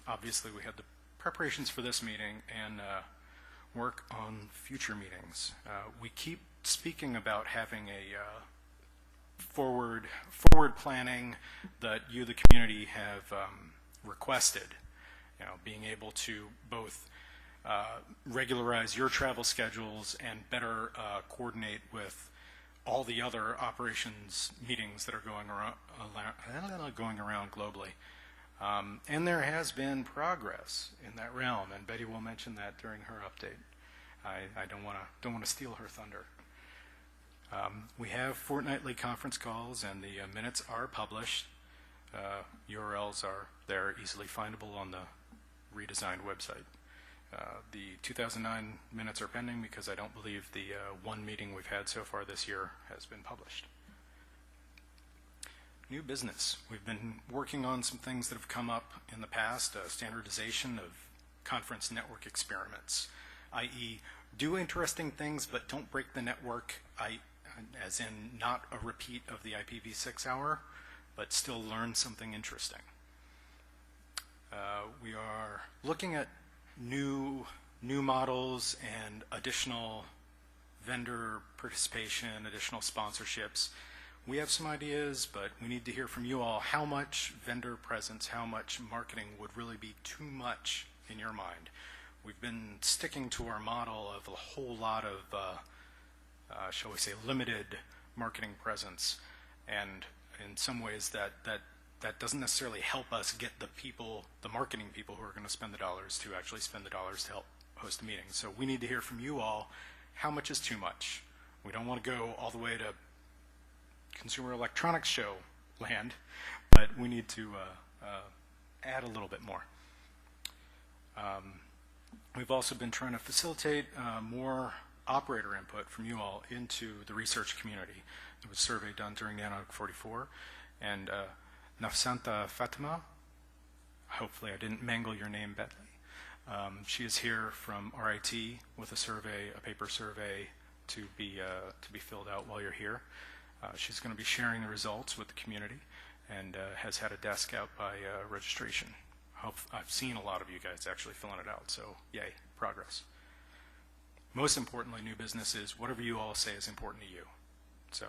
obviously we had the preparations for this meeting and work on future meetings. We keep speaking about having a forward planning that you, the community, have requested. You know, being able to both regularize your travel schedules and better coordinate with all the other operations meetings that are going around globally. And there has been progress in that realm, and Betty will mention that during her update. I don't want to steal her thunder. We have fortnightly conference calls, and the minutes are published. URLs are there, easily findable on the redesigned website. The 2009 minutes are pending because I don't believe the one meeting we've had so far this year has been published. New business. We've been working on some things that have come up in the past, standardization of conference network experiments, i.e. do interesting things but don't break the network, as in not a repeat of the IPv6 hour, but still learn something interesting. We are looking at new models and additional vendor participation, additional sponsorships. We have some ideas, but we need to hear from you all how much vendor presence, how much marketing would really be too much in your mind. We've been sticking to our model of a whole lot of, shall we say, limited marketing presence, and in some ways that doesn't necessarily help us get the people, the marketing people who are going to spend the dollars to actually spend the dollars to help host a meeting. So we need to hear from you all how much is too much. We don't want to go all the way to Consumer Electronics Show land, but we need to add a little bit more. We've also been trying to facilitate more operator input from you all into the research community. There was a survey done during NANOG 44, and Nafsanta Fatima, hopefully I didn't mangle your name badly. She is here from RIT with a survey, a paper survey to be filled out while you're here. She's going to be sharing the results with the community and has had a desk out by registration. I've seen a lot of you guys actually filling it out, so yay, progress. Most importantly, new business is whatever you all say is important to you. So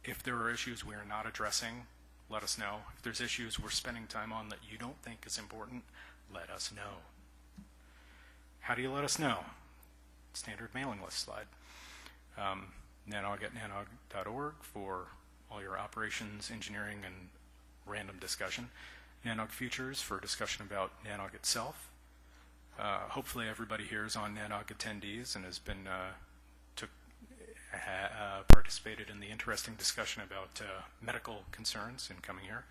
if there are issues we are not addressing, let us know. If there's issues we're spending time on that you don't think is important, let us know. How do you let us know? Standard mailing list slide. NANOG@nanog.org for all your operations, engineering, and random discussion. NANOG Futures for discussion about NANOG itself. Hopefully everybody here is on NANOG attendees and has been participated in the interesting discussion about medical concerns in coming here.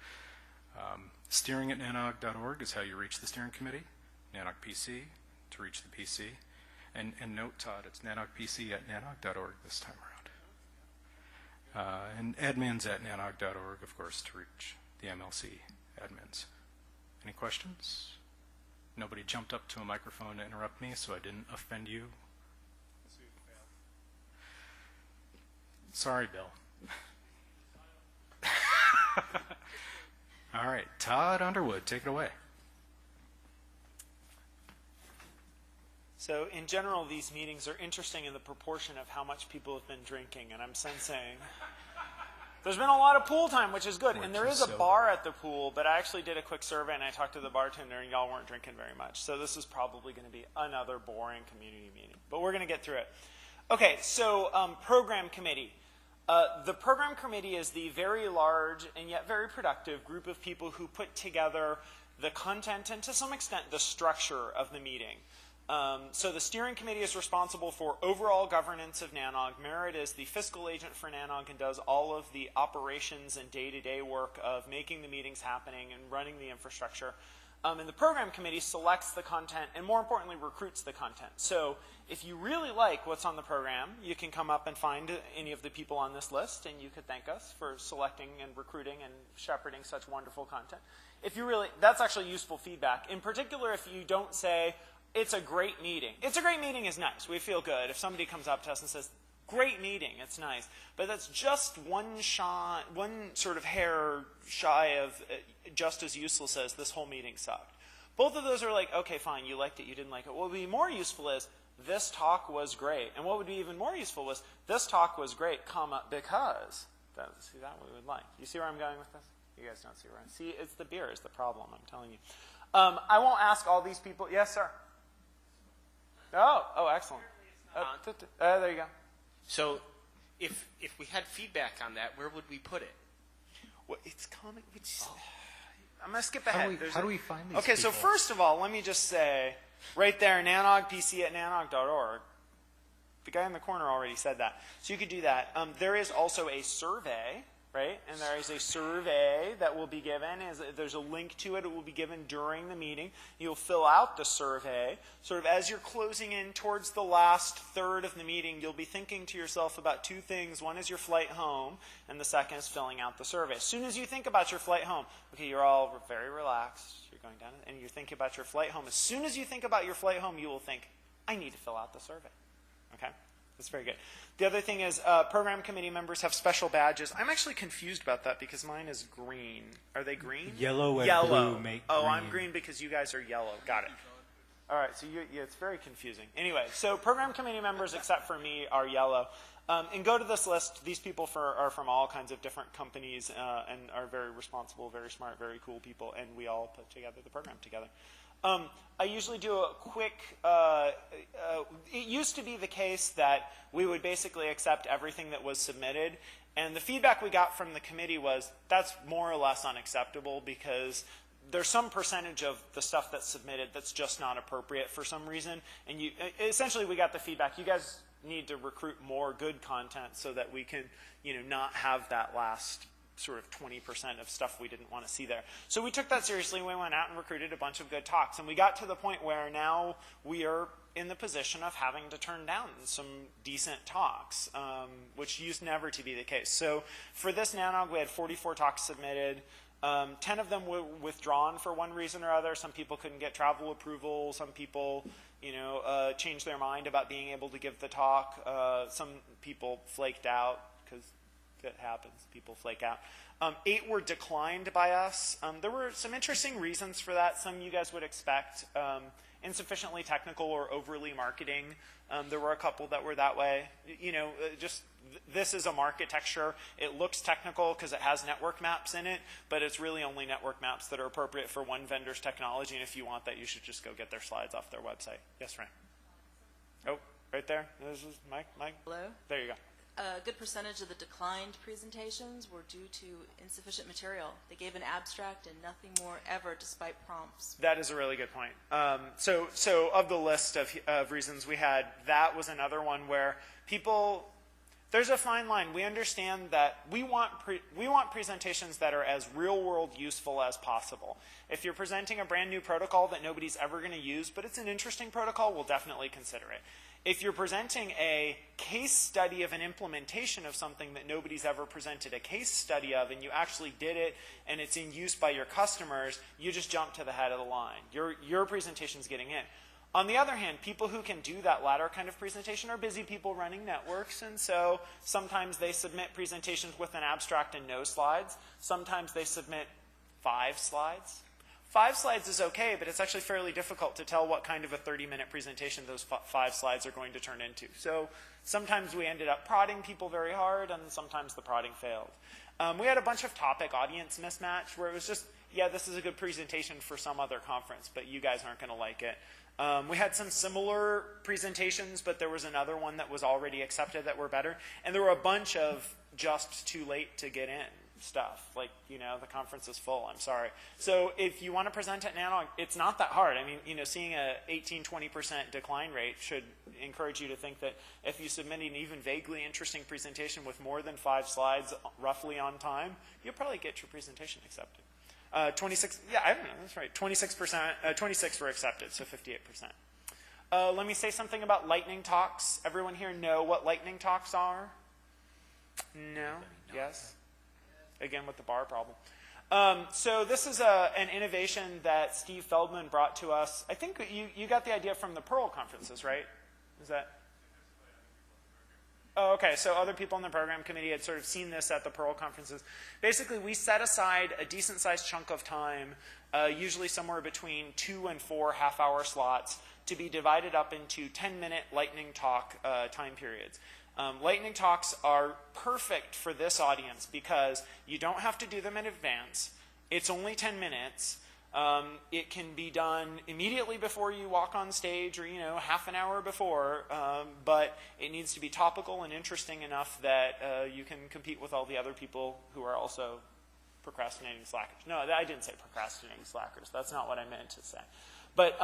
Steering@nanog.org is how you reach the steering committee. NANOG PC to reach the PC. And note, Todd, it's nanogpc@nanog.org this time around. And admins@nanog.org, of course, to reach the MLC admins. Any questions? Nobody jumped up to a microphone to interrupt me, so I didn't offend you. Sorry, Bill. All right, Todd Underwood, take it away. So in general, these meetings are interesting in the proportion of how much people have been drinking, and I'm sensing there's been a lot of pool time, which is good. And there is a bar at the pool, but I actually did a quick survey, and I talked to the bartender, and y'all weren't drinking very much. So this is probably going to be another boring community meeting, but we're going to get through it. Okay, so program committee. The program committee is the very large and yet very productive group of people who put together the content and to some extent the structure of the meeting. So the steering committee is responsible for overall governance of NANOG. Merit is the fiscal agent for NANOG and does all of the operations and day-to-day work of making the meetings happening and running the infrastructure. And the program committee selects the content and, more importantly, recruits the content. So if you really like what's on the program, you can come up and find any of the people on this list, and you could thank us for selecting and recruiting and shepherding such wonderful content. If you really, that's actually useful feedback. In particular, if you don't say, it's a great meeting. It's a great meeting is nice. We feel good. If somebody comes up to us and says, great meeting, it's nice. But that's just one sort of hair shy of just as useless as this whole meeting sucked. Both of those are like, okay, fine, you liked it, you didn't like it. What would be more useful is, this talk was great. And what would be even more useful was, this talk was great, comma, because. See, that we would like. You see where I'm going with this? You guys don't see where I'm See, it's the beer is the problem, I'm telling you. I won't ask all these people. Yes, sir. Oh, excellent. There you go. So if we had feedback on that, where would we put it? Well, it's coming. I'm going to skip ahead. How do we find these Okay, people? so first of all, let me just say, right there, NANOG, pc@nanog.org. The guy in the corner already said that. So you could do that. There is also a survey, right? And there is a survey that will be given. There's a link to it. It will be given during the meeting. You'll fill out the survey. Sort of as you're closing in towards the last third of the meeting, you'll be thinking to yourself about two things. One is your flight home, and the second is filling out the survey. As soon as you think about your flight home, okay, you're all very relaxed. You're going down, and you're thinking about your flight home. As soon as you think about your flight home, you will think, I need to fill out the survey. Okay? That's very good. The other thing is program committee members have special badges. I'm actually confused about that because mine is green. Are they green? Yellow and blue make green. I'm green because you guys are yellow. Got it. All right, so it's very confusing. Anyway, so program committee members, except for me, are yellow. And go to this list. These people are from all kinds of different companies and are very responsible, very smart, very cool people, and we all put together the program together. I usually do a quick, it used to be the case that we would basically accept everything that was submitted, and the feedback we got from the committee was that's more or less unacceptable because there's some percentage of the stuff that's submitted that's just not appropriate for some reason, and essentially we got the feedback, you guys need to recruit more good content so that we can, not have that last sort of 20% of stuff we didn't want to see there. So we took that seriously. We went out and recruited a bunch of good talks. And we got to the point where now we are in the position of having to turn down some decent talks, which used never to be the case. So for this NANOG, we had 44 talks submitted. 10 of them were withdrawn for one reason or other. Some people couldn't get travel approval. Some people, changed their mind about being able to give the talk. Some people flaked out because it happens. People flake out. 8 were declined by us. There were some interesting reasons for that. Some you guys would expect. Insufficiently technical or overly marketing. There were a couple that were that way. This is a architecture. It looks technical because it has network maps in it, but it's really only network maps that are appropriate for one vendor's technology, and if you want that, you should just go get their slides off their website. Yes, Ryan? Oh, right there. This is Mike. Hello? There you go. A good percentage of the declined presentations were due to insufficient material. They gave an abstract and nothing more ever, despite prompts. That is a really good point. So of the list of reasons we had, that was another one where people, there's a fine line. We understand that we want presentations that are as real-world useful as possible. If you're presenting a brand new protocol that nobody's ever going to use, but it's an interesting protocol, we'll definitely consider it. If you're presenting a case study of an implementation of something that nobody's ever presented a case study of, and you actually did it, and it's in use by your customers, you just jump to the head of the line. Your presentation's getting in. On the other hand, people who can do that latter kind of presentation are busy people running networks, and so sometimes they submit presentations with an abstract and no slides. Sometimes they submit 5 slides. 5 slides is okay, but it's actually fairly difficult to tell what kind of a 30-minute presentation those 5 slides are going to turn into. So sometimes we ended up prodding people very hard, and sometimes the prodding failed. We had a bunch of topic audience mismatch where it was just, yeah, this is a good presentation for some other conference, but you guys aren't going to like it. We had some similar presentations, but there was another one that was already accepted that were better. And there were a bunch of just too late to get in stuff. Like, the conference is full. I'm sorry. So if you want to present at NANOG, it's not that hard. I mean, seeing a 18-20% decline rate should encourage you to think that if you submit an even vaguely interesting presentation with more than 5 slides roughly on time, you'll probably get your presentation accepted. 26, yeah, I don't know, that's right. 26% were accepted, so 58%. Let me say something about lightning talks. Everyone here know what lightning talks are? No? Yes? Again, with the bar problem. So this is an innovation that Steve Feldman brought to us. I think you got the idea from the Perl conferences, right? Is that? Oh, okay. So other people in the program committee had sort of seen this at the Pearl conferences. Basically, we set aside a decent-sized chunk of time, usually somewhere between 2 and 4 half-hour slots, to be divided up into 10-minute lightning talk time periods. Lightning talks are perfect for this audience because you don't have to do them in advance. It's only 10 minutes. It can be done immediately before you walk on stage or, half an hour before, but it needs to be topical and interesting enough that you can compete with all the other people who are also procrastinating slackers. No, I didn't say procrastinating slackers. That's not what I meant to say. But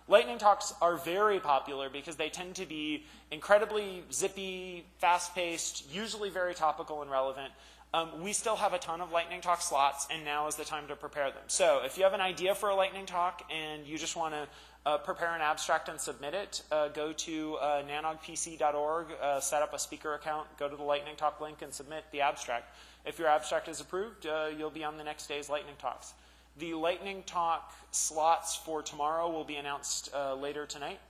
lightning talks are very popular because they tend to be incredibly zippy, fast-paced, usually very topical and relevant. We still have a ton of lightning talk slots, and now is the time to prepare them. So if you have an idea for a lightning talk and you just want to prepare an abstract and submit it, go to nanogpc.org, set up a speaker account, go to the lightning talk link, and submit the abstract. If your abstract is approved, you'll be on the next day's lightning talks. The lightning talk slots for tomorrow will be announced later tonight.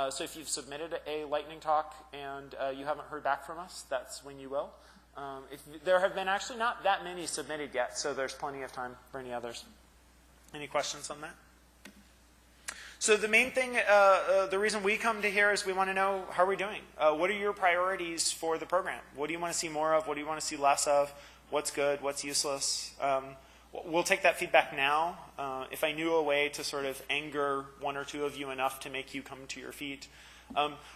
So if you've submitted a lightning talk and you haven't heard back from us, that's when you will. There have been actually not that many submitted yet, so there's plenty of time for any others. Any questions on that? So the main thing, the reason we come to here is we want to know how are we doing. What are your priorities for the program? What do you want to see more of? What do you want to see less of? What's good? What's useless? We'll take that feedback now. If I knew a way to sort of anger one or two of you enough to make you come to your feet.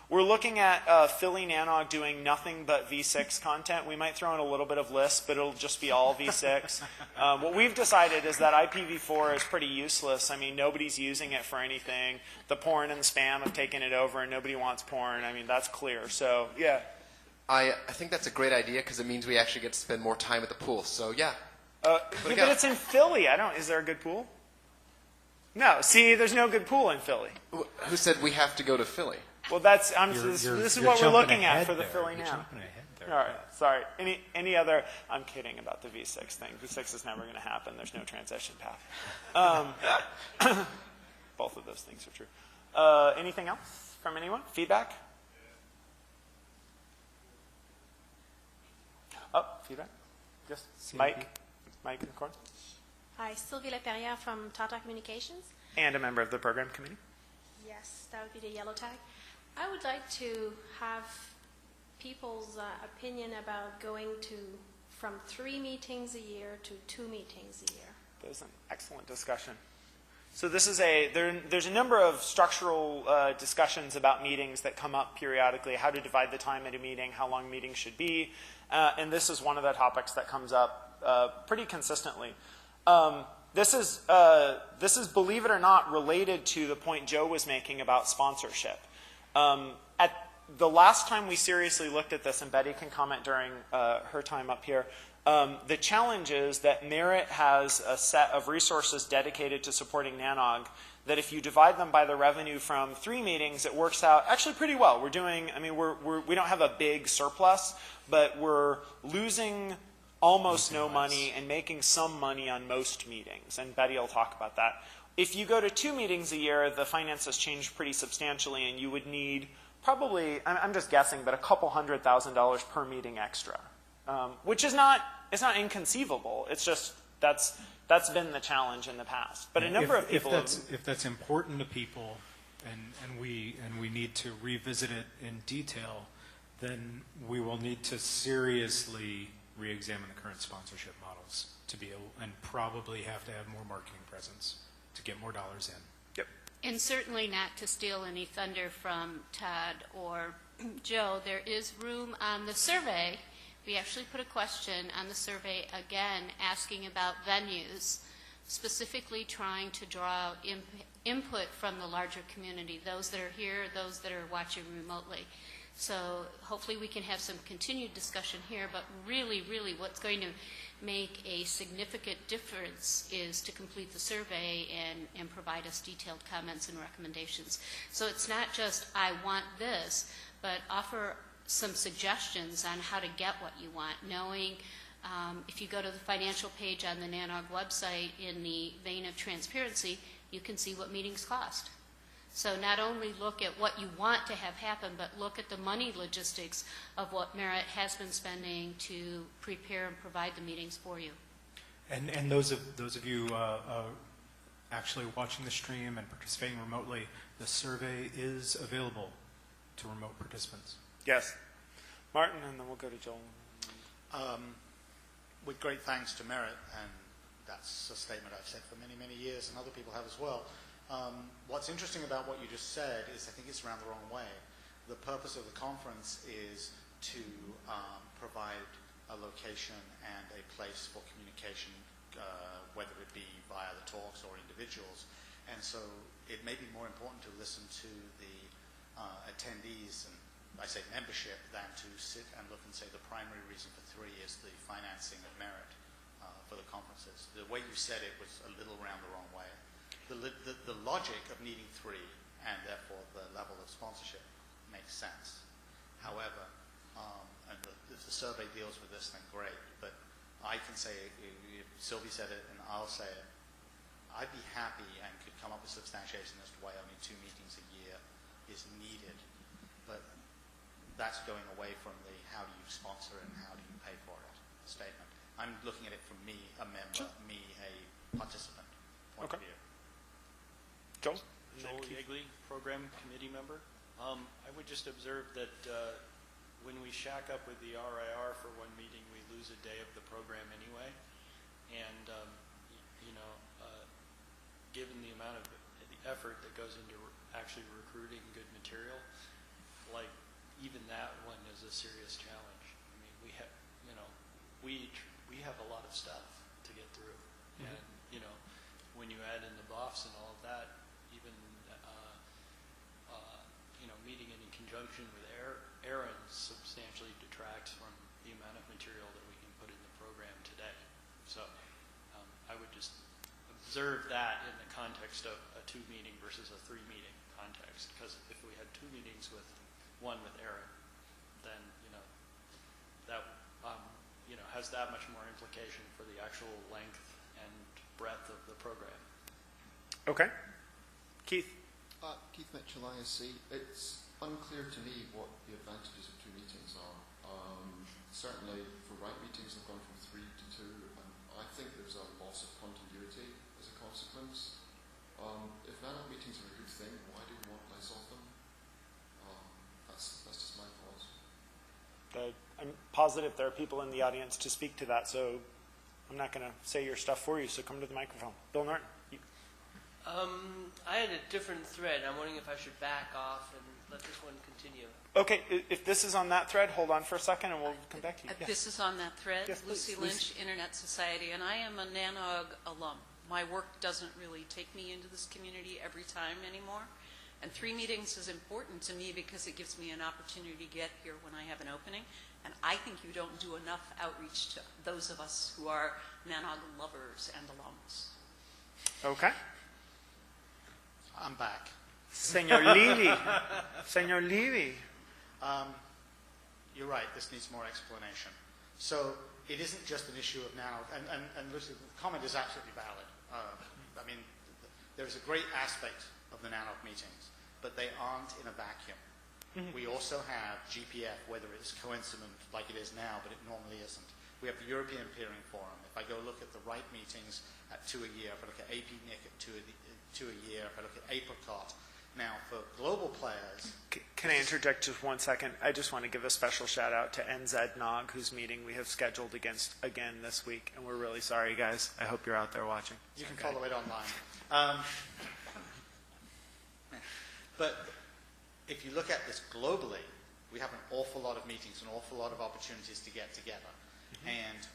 We're looking at Philly NANOG doing nothing but V6 content. We might throw in a little bit of Lisp, but it'll just be all V6. What we've decided is that IPv4 is pretty useless. I mean, nobody's using it for anything. The porn and spam have taken it over, and nobody wants porn. I mean, that's clear. So, yeah. I think that's a great idea because it means we actually get to spend more time at the pool. So, yeah. But it's in Philly. Is there a good pool? No. See, there's no good pool in Philly. Who said we have to go to Philly? Well, this is what we're looking at for the Philly You're now. jumping ahead there. All right, sorry. Any other? I'm kidding about the V6 thing. V6 is never going to happen. There's no transition path. Both of those things are true. Anything else from anyone? Feedback? Oh, feedback? Just Mike in the corner. Hi, Sylvie Leperrière from Tata Communications. And a member of the program committee. Yes, that would be the yellow tag. I would like to have people's opinion about going from 3 meetings a year to 2 meetings a year. There's an excellent discussion. So this is there's a number of structural discussions about meetings that come up periodically, how to divide the time at a meeting, how long meetings should be, and this is one of the topics that comes up pretty consistently. This is, believe it or not, related to the point Joe was making about sponsorship. At the last time we seriously looked at this, and Betty can comment during her time up here, the challenge is that Merit has a set of resources dedicated to supporting NANOG that if you divide them by the revenue from 3 meetings, it works out actually pretty well. We're doing, I mean, we don't have a big surplus, but we're losing almost no money and making some money on most meetings, and Betty will talk about that. If you go to 2 meetings a year, the finances change pretty substantially, and you would need probably, I'm just guessing, but a couple $100,000 per meeting extra, which is not, it's not inconceivable. It's just that's been the challenge in the past. But a number of people, if that's important to people, and we need to revisit it in detail, then we will need to seriously re-examine the current sponsorship models to be able, and probably have to have more marketing presence to get more dollars in. Yep. And certainly not to steal any thunder from Todd or Joe, there is room on the survey. We actually put a question on the survey again asking about venues, specifically trying to draw out input from the larger community, those that are here, those that are watching remotely. So hopefully we can have some continued discussion here, but really, really what's going to make a significant difference is to complete the survey and provide us detailed comments and recommendations. So it's not just, I want this, but offer some suggestions on how to get what you want, knowing if you go to the financial page on the NANOG website in the vein of transparency, you can see what meetings cost. So not only look at what you want to have happen, but look at the money logistics of what Merit has been spending to prepare and provide the meetings for you. And those of you actually watching the stream and participating remotely, the survey is available to remote participants. Yes. Martin, and then we'll go to Joel. With great thanks to Merit, and that's a statement I've said for many, many years, and other people have as well. What's interesting about what you just said is I think it's around the wrong way. The purpose of the conference is to provide a location and a place for communication, whether it be via the talks or individuals. And so it may be more important to listen to the attendees, and I say membership, than to sit and look and say the primary reason for 3 is the financing of Merit for the conferences. The way you said it was a little round the wrong way. The logic of needing 3 and therefore the level of sponsorship makes sense. However, and if the survey deals with this, then great. But I can say, if Sylvie said it and I'll say it, I'd be happy and could come up with substantiation as to why only 2 meetings a year is needed. But that's going away from the how do you sponsor and how do you pay for it statement. I'm looking at it from me, a member, me, a participant point of view. Joel? Joel Yegley, Program Committee Member. I would just observe that when we shack up with the RIR for one meeting, we lose a day of the program anyway. And, given the amount of the effort that goes into actually recruiting good material, like even that one is a serious challenge. I mean, we have, we have a lot of stuff to get through. Mm-hmm. And, when you add in the buffs and all of that, even, meeting in conjunction with Aaron substantially detracts from the amount of material that we can put in the program today. So I would just observe that in the context of a 2-meeting versus a 3-meeting context. Because if we had 2 meetings with one with Aaron, then that has that much more implication for the actual length and breadth of the program. Okay. Keith? Keith Mitchell, ISC. It's unclear to me what the advantages of 2 meetings are. Certainly, for right meetings, they've gone from 3 to 2, and I think there's a loss of continuity as a consequence. If NANOG meetings are a good thing, why do we want less of them? That's just my thoughts. I'm positive there are people in the audience to speak to that, so I'm not going to say your stuff for you, so come to the microphone. Bill Norton. I had a different thread. I'm wondering if I should back off and let this one continue. Okay, if this is on that thread, hold on for a second and we'll come back to you. Yes. This is on that thread. Yes, Lucy Lynch, Internet Society, and I am a NANOG alum. My work doesn't really take me into this community every time anymore. And 3 meetings is important to me because it gives me an opportunity to get here when I have an opening. And I think you don't do enough outreach to those of us who are NANOG lovers and alums. Okay. I'm back. Senor Levy. Senor Levy. You're right, this needs more explanation. So it isn't just an issue of NANOG, and Lucy, the comment is absolutely valid. I mean, there's a great aspect of the NANOG meetings, but they aren't in a vacuum. Mm-hmm. We also have GPF, whether it's coincident like it is now, but it normally isn't. We have the European Peering Forum. If I go look at the right meetings at 2 a year, if I look at APNIC at 2 a year, if I look at Apricot. Now, for global players... Can I interject just 1 second? I just want to give a special shout out to NZNOG, whose meeting we have scheduled again this week, and we're really sorry, guys. I hope you're out there watching. You can follow it online. But if you look at this globally, we have an awful lot of meetings, an awful lot of opportunities to get together. Mm-hmm. And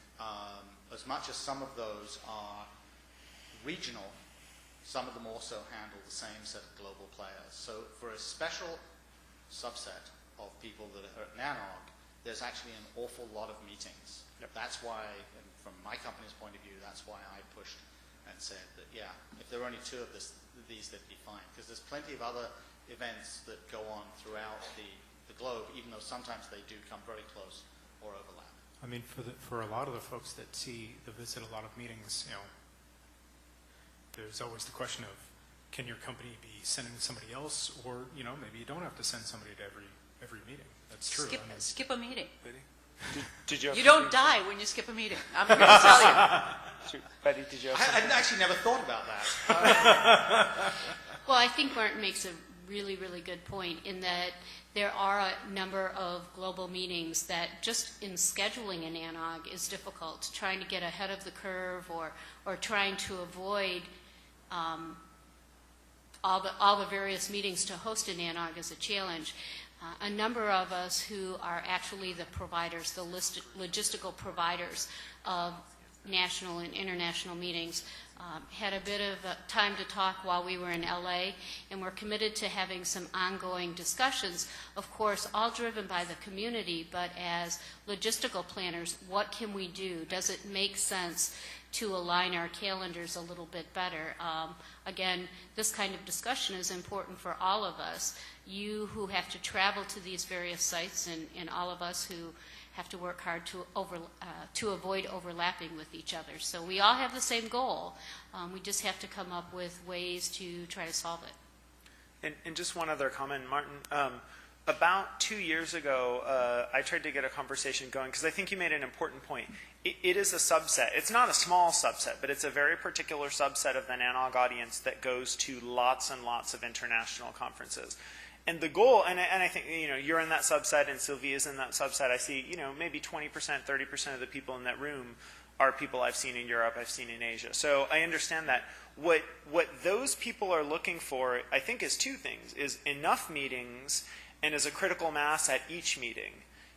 as much as some of those are regional, some of them also handle the same set of global players. So for a special subset of people that are at NANOG, there's actually an awful lot of meetings. Yep. That's why, and from my company's point of view, that's why I pushed and said that, yeah, if there are only 2 of these, that'd be fine. Because there's plenty of other events that go on throughout the globe, even though sometimes they do come very close or overlap. I mean, for a lot of the folks that visit a lot of meetings, there's always the question of, can your company be sending somebody else, or maybe you don't have to send somebody to every meeting. That's true. Skip a meeting. Did you? You don't die when you skip a meeting. I'm going to tell you. Betty, did you? I'd actually never thought about that. Well, I think Martin makes a really, really good point in that there are a number of global meetings that just in scheduling an NANOG is difficult, trying to get ahead of the curve or trying to avoid all the various meetings to host an NANOG is a challenge. A number of us who are actually the providers, the logistical providers of national and international meetings, had a bit of time to talk while we were in LA, and we're committed to having some ongoing discussions, of course, all driven by the community, but as logistical planners, what can we do? Does it make sense to align our calendars a little bit better? Again, this kind of discussion is important for all of us. You who have to travel to these various sites, and all of us who have to work hard to avoid overlapping with each other. So we all have the same goal. We just have to come up with ways to try to solve it. And just one other comment, Martin. About 2 years ago, I tried to get a conversation going because I think you made an important point. It is a subset. It's not a small subset, but it's a very particular subset of the NANOG audience that goes to lots and lots of international conferences. And the goal, and I think you're in that subset, and Sylvia's in that subset. I see maybe 20%, 30% of the people in that room are people I've seen in Europe, I've seen in Asia. So I understand that. What those people are looking for, I think, is two things: is enough meetings and is a critical mass at each meeting.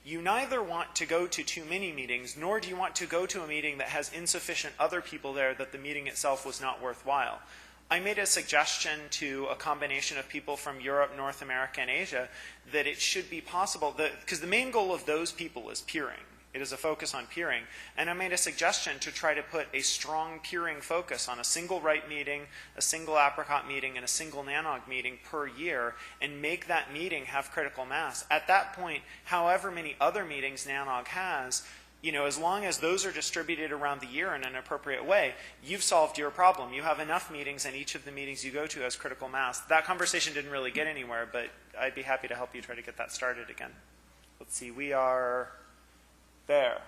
You neither want to go to too many meetings, nor do you want to go to a meeting that has insufficient other people there that the meeting itself was not worthwhile. I made a suggestion to a combination of people from Europe, North America, and Asia that it should be possible, because the main goal of those people is peering. It is a focus on peering. And I made a suggestion to try to put a strong peering focus on a single RIPE meeting, a single Apricot meeting, and a single NANOG meeting per year, and make that meeting have critical mass. At that point, however many other meetings NANOG has, as long as those are distributed around the year in an appropriate way, you've solved your problem. You have enough meetings, and each of the meetings you go to has critical mass. That conversation didn't really get anywhere, but I'd be happy to help you try to get that started again. Let's see, we are there.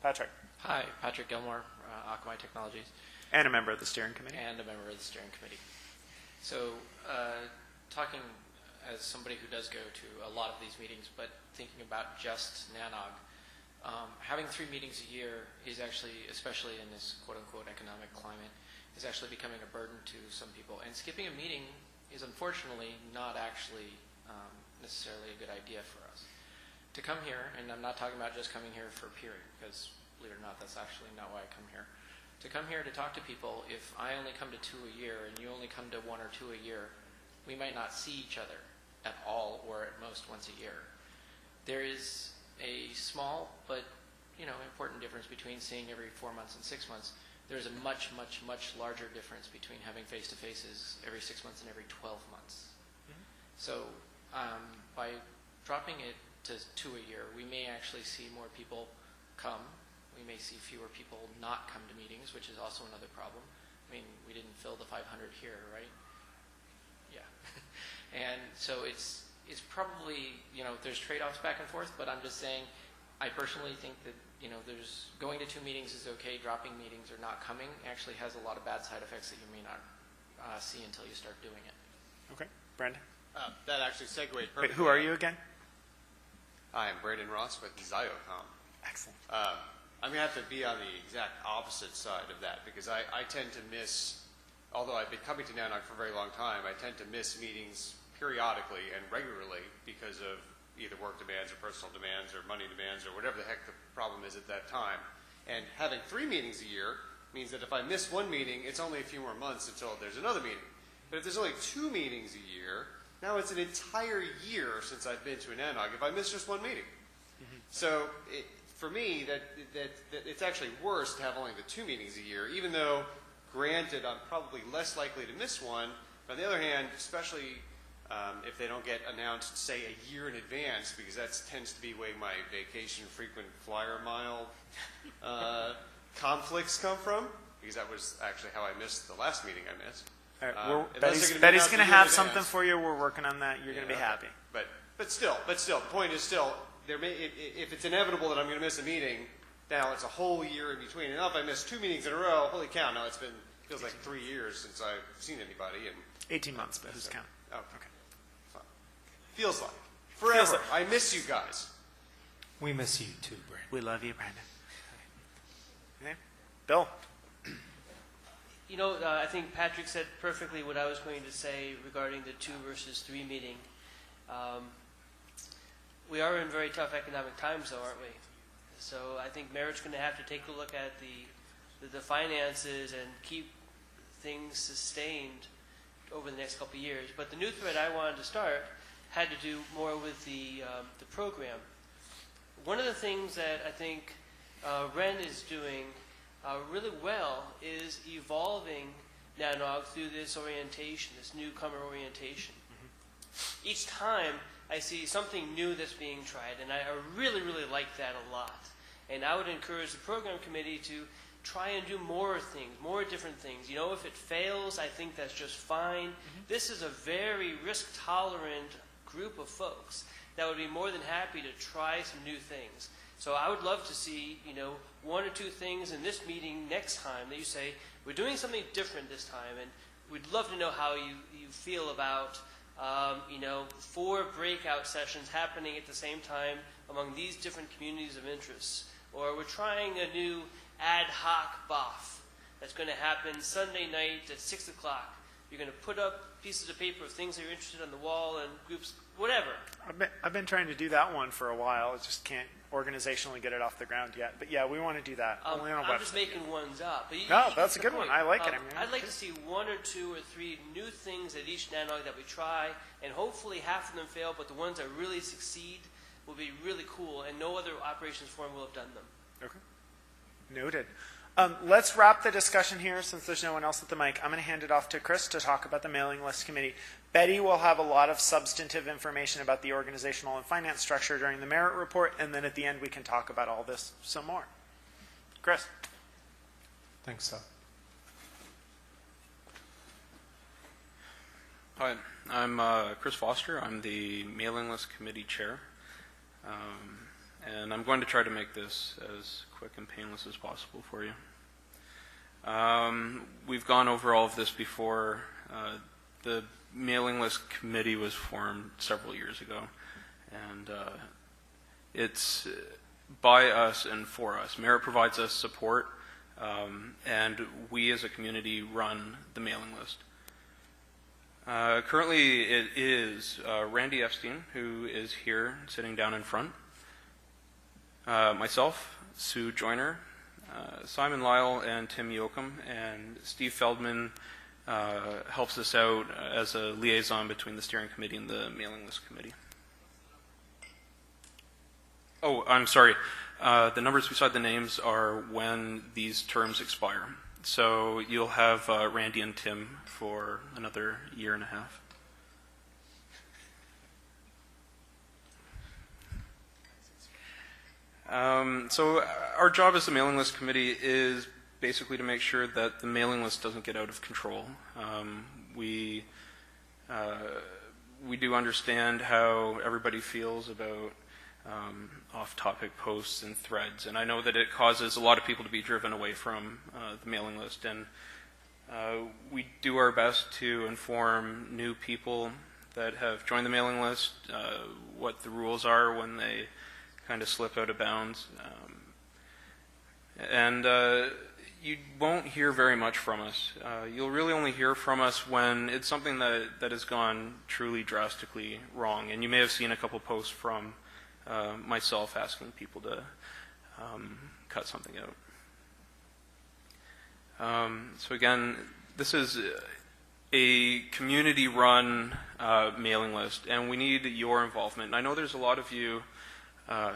Patrick. Hi, Patrick Gilmore, Akamai Technologies. And a member of the steering committee. And a member of the steering committee. So, talking as somebody who does go to a lot of these meetings, but thinking about just NANOG, having 3 meetings a year is actually, especially in this quote-unquote economic climate, is actually becoming a burden to some people. And skipping a meeting is unfortunately not actually necessarily a good idea for us. To come here, and I'm not talking about just coming here for peering, because believe it or not, that's actually not why I come here. To come here to talk to people, if I only come to 2 a year and you only come to 1 or 2 a year, we might not see each other at all, or at most once a year. There is a small but important difference between seeing every 4 months and 6 months. There's a much, much, much larger difference between having face-to-faces every 6 months and every 12 months. Mm-hmm. So by dropping it to 2 a year, we may actually see more people come. We may see fewer people not come to meetings, which is also another problem. I mean, we didn't fill the 500 here, right? Yeah. And so it's probably, there's trade-offs back and forth, but I'm just saying I personally think that, there's going to 2 meetings is okay. Dropping meetings or not coming actually has a lot of bad side effects that you may not see until you start doing it. Okay. Brandon? That actually segued perfectly. Wait, who are you again? Hi, I'm Brandon Ross with Xiocom. Excellent. I'm going to have to be on the exact opposite side of that because I tend to miss, although I've been coming to NANOG for a very long time, I tend to miss meetings periodically and regularly because of either work demands or personal demands or money demands or whatever the heck the problem is at that time. And having 3 meetings a year means that if I miss 1 meeting, it's only a few more months until there's another meeting. But if there's only 2 meetings a year, now it's an entire year since I've been to a NANOG if I miss just 1 meeting. Mm-hmm. So for me, that it's actually worse to have only the 2 meetings a year, even though, granted, I'm probably less likely to miss one. But on the other hand, especially if they don't get announced, say, a year in advance, because that tends to be where my vacation frequent flyer mile conflicts come from, because that was actually how I missed the last meeting I missed. Betty's going to have something for you. We're working on that. You're going to be happy. But still, the point is still, if it's inevitable that I'm going to miss a meeting, now it's a whole year in between. And now if I miss 2 meetings in a row, holy cow, now feels like 3 years since I've seen anybody. And 18 months, but who's counting? Oh, okay. Fine. Feels like. Forever. I miss you guys. We miss you too, Brandon. We love you, Brandon. Okay. Bill? You know, I think Patrick said perfectly what I was going to say regarding the 2 versus 3 meeting. We are in very tough economic times, though, aren't we? So I think Merit's going to have to take a look at the finances and keep things sustained over the next couple of years. But the new thread I wanted to start had to do more with the program. One of the things that I think Ren is doing really well is evolving NANOG through this orientation, this newcomer orientation. Mm-hmm. Each time I see something new that's being tried, and I really, really like that a lot. And I would encourage the program committee to try and do more things, more different things. You know, if it fails, I think that's just fine. Mm-hmm. This is a very risk-tolerant group of folks that would be more than happy to try some new things. So I would love to see, 1 or 2 things in this meeting next time that you say, we're doing something different this time, and we'd love to know how you feel about, 4 breakout sessions happening at the same time among these different communities of interest. Or we're trying a new ad hoc BOF that's going to happen Sunday night at 6 o'clock. You're going to put up pieces of paper of things that you're interested in on the wall and groups, whatever. I've been trying to do that one for a while. I just can't organizationally get it off the ground yet. But yeah, we want to do that. Only on a I'm just making ones up. But no, that's a good one. I like it. I'd like to see 1 or 2 or 3 new things at each NANOG that we try, and hopefully half of them fail, but the ones that really succeed will be really cool, and no other operations forum will have done them. Okay. Noted. Let's wrap the discussion here since there's no one else at the mic. I'm going to hand it off to Chris to talk about the mailing list committee. Betty will have a lot of substantive information about the organizational and finance structure during the merit report, and then at the end we can talk about all this some more. Chris. Thanks, Seth. Hi, I'm Chris Foster. I'm the mailing list committee chair. And I'm going to try to make this as quick and painless as possible for you. We've gone over all of this before. The mailing list committee was formed several years ago, and it's by us and for us. Merit provides us support, and we as a community run the mailing list. Currently it is Randy Epstein, who is here sitting down in front. Myself, Sue Joyner, Simon Lyle, and Tim Yoakum, and Steve Feldman helps us out as a liaison between the steering committee and the mailing list committee. Oh, I'm sorry. The numbers beside the names are when these terms expire. So you'll have Randy and Tim for another 1.5 years. So our job as the mailing list committee is basically to make sure that the mailing list doesn't get out of control. We do understand how everybody feels about off-topic posts and threads, and I know that it causes a lot of people to be driven away from the mailing list, and we do our best to inform new people that have joined the mailing list what the rules are when they kind of slip out of bounds. You won't hear very much from us. You'll really only hear from us when it's something that has gone truly drastically wrong. And you may have seen a couple posts from myself asking people to cut something out. So again, this is a community-run mailing list, and we need your involvement. And I know there's a lot of you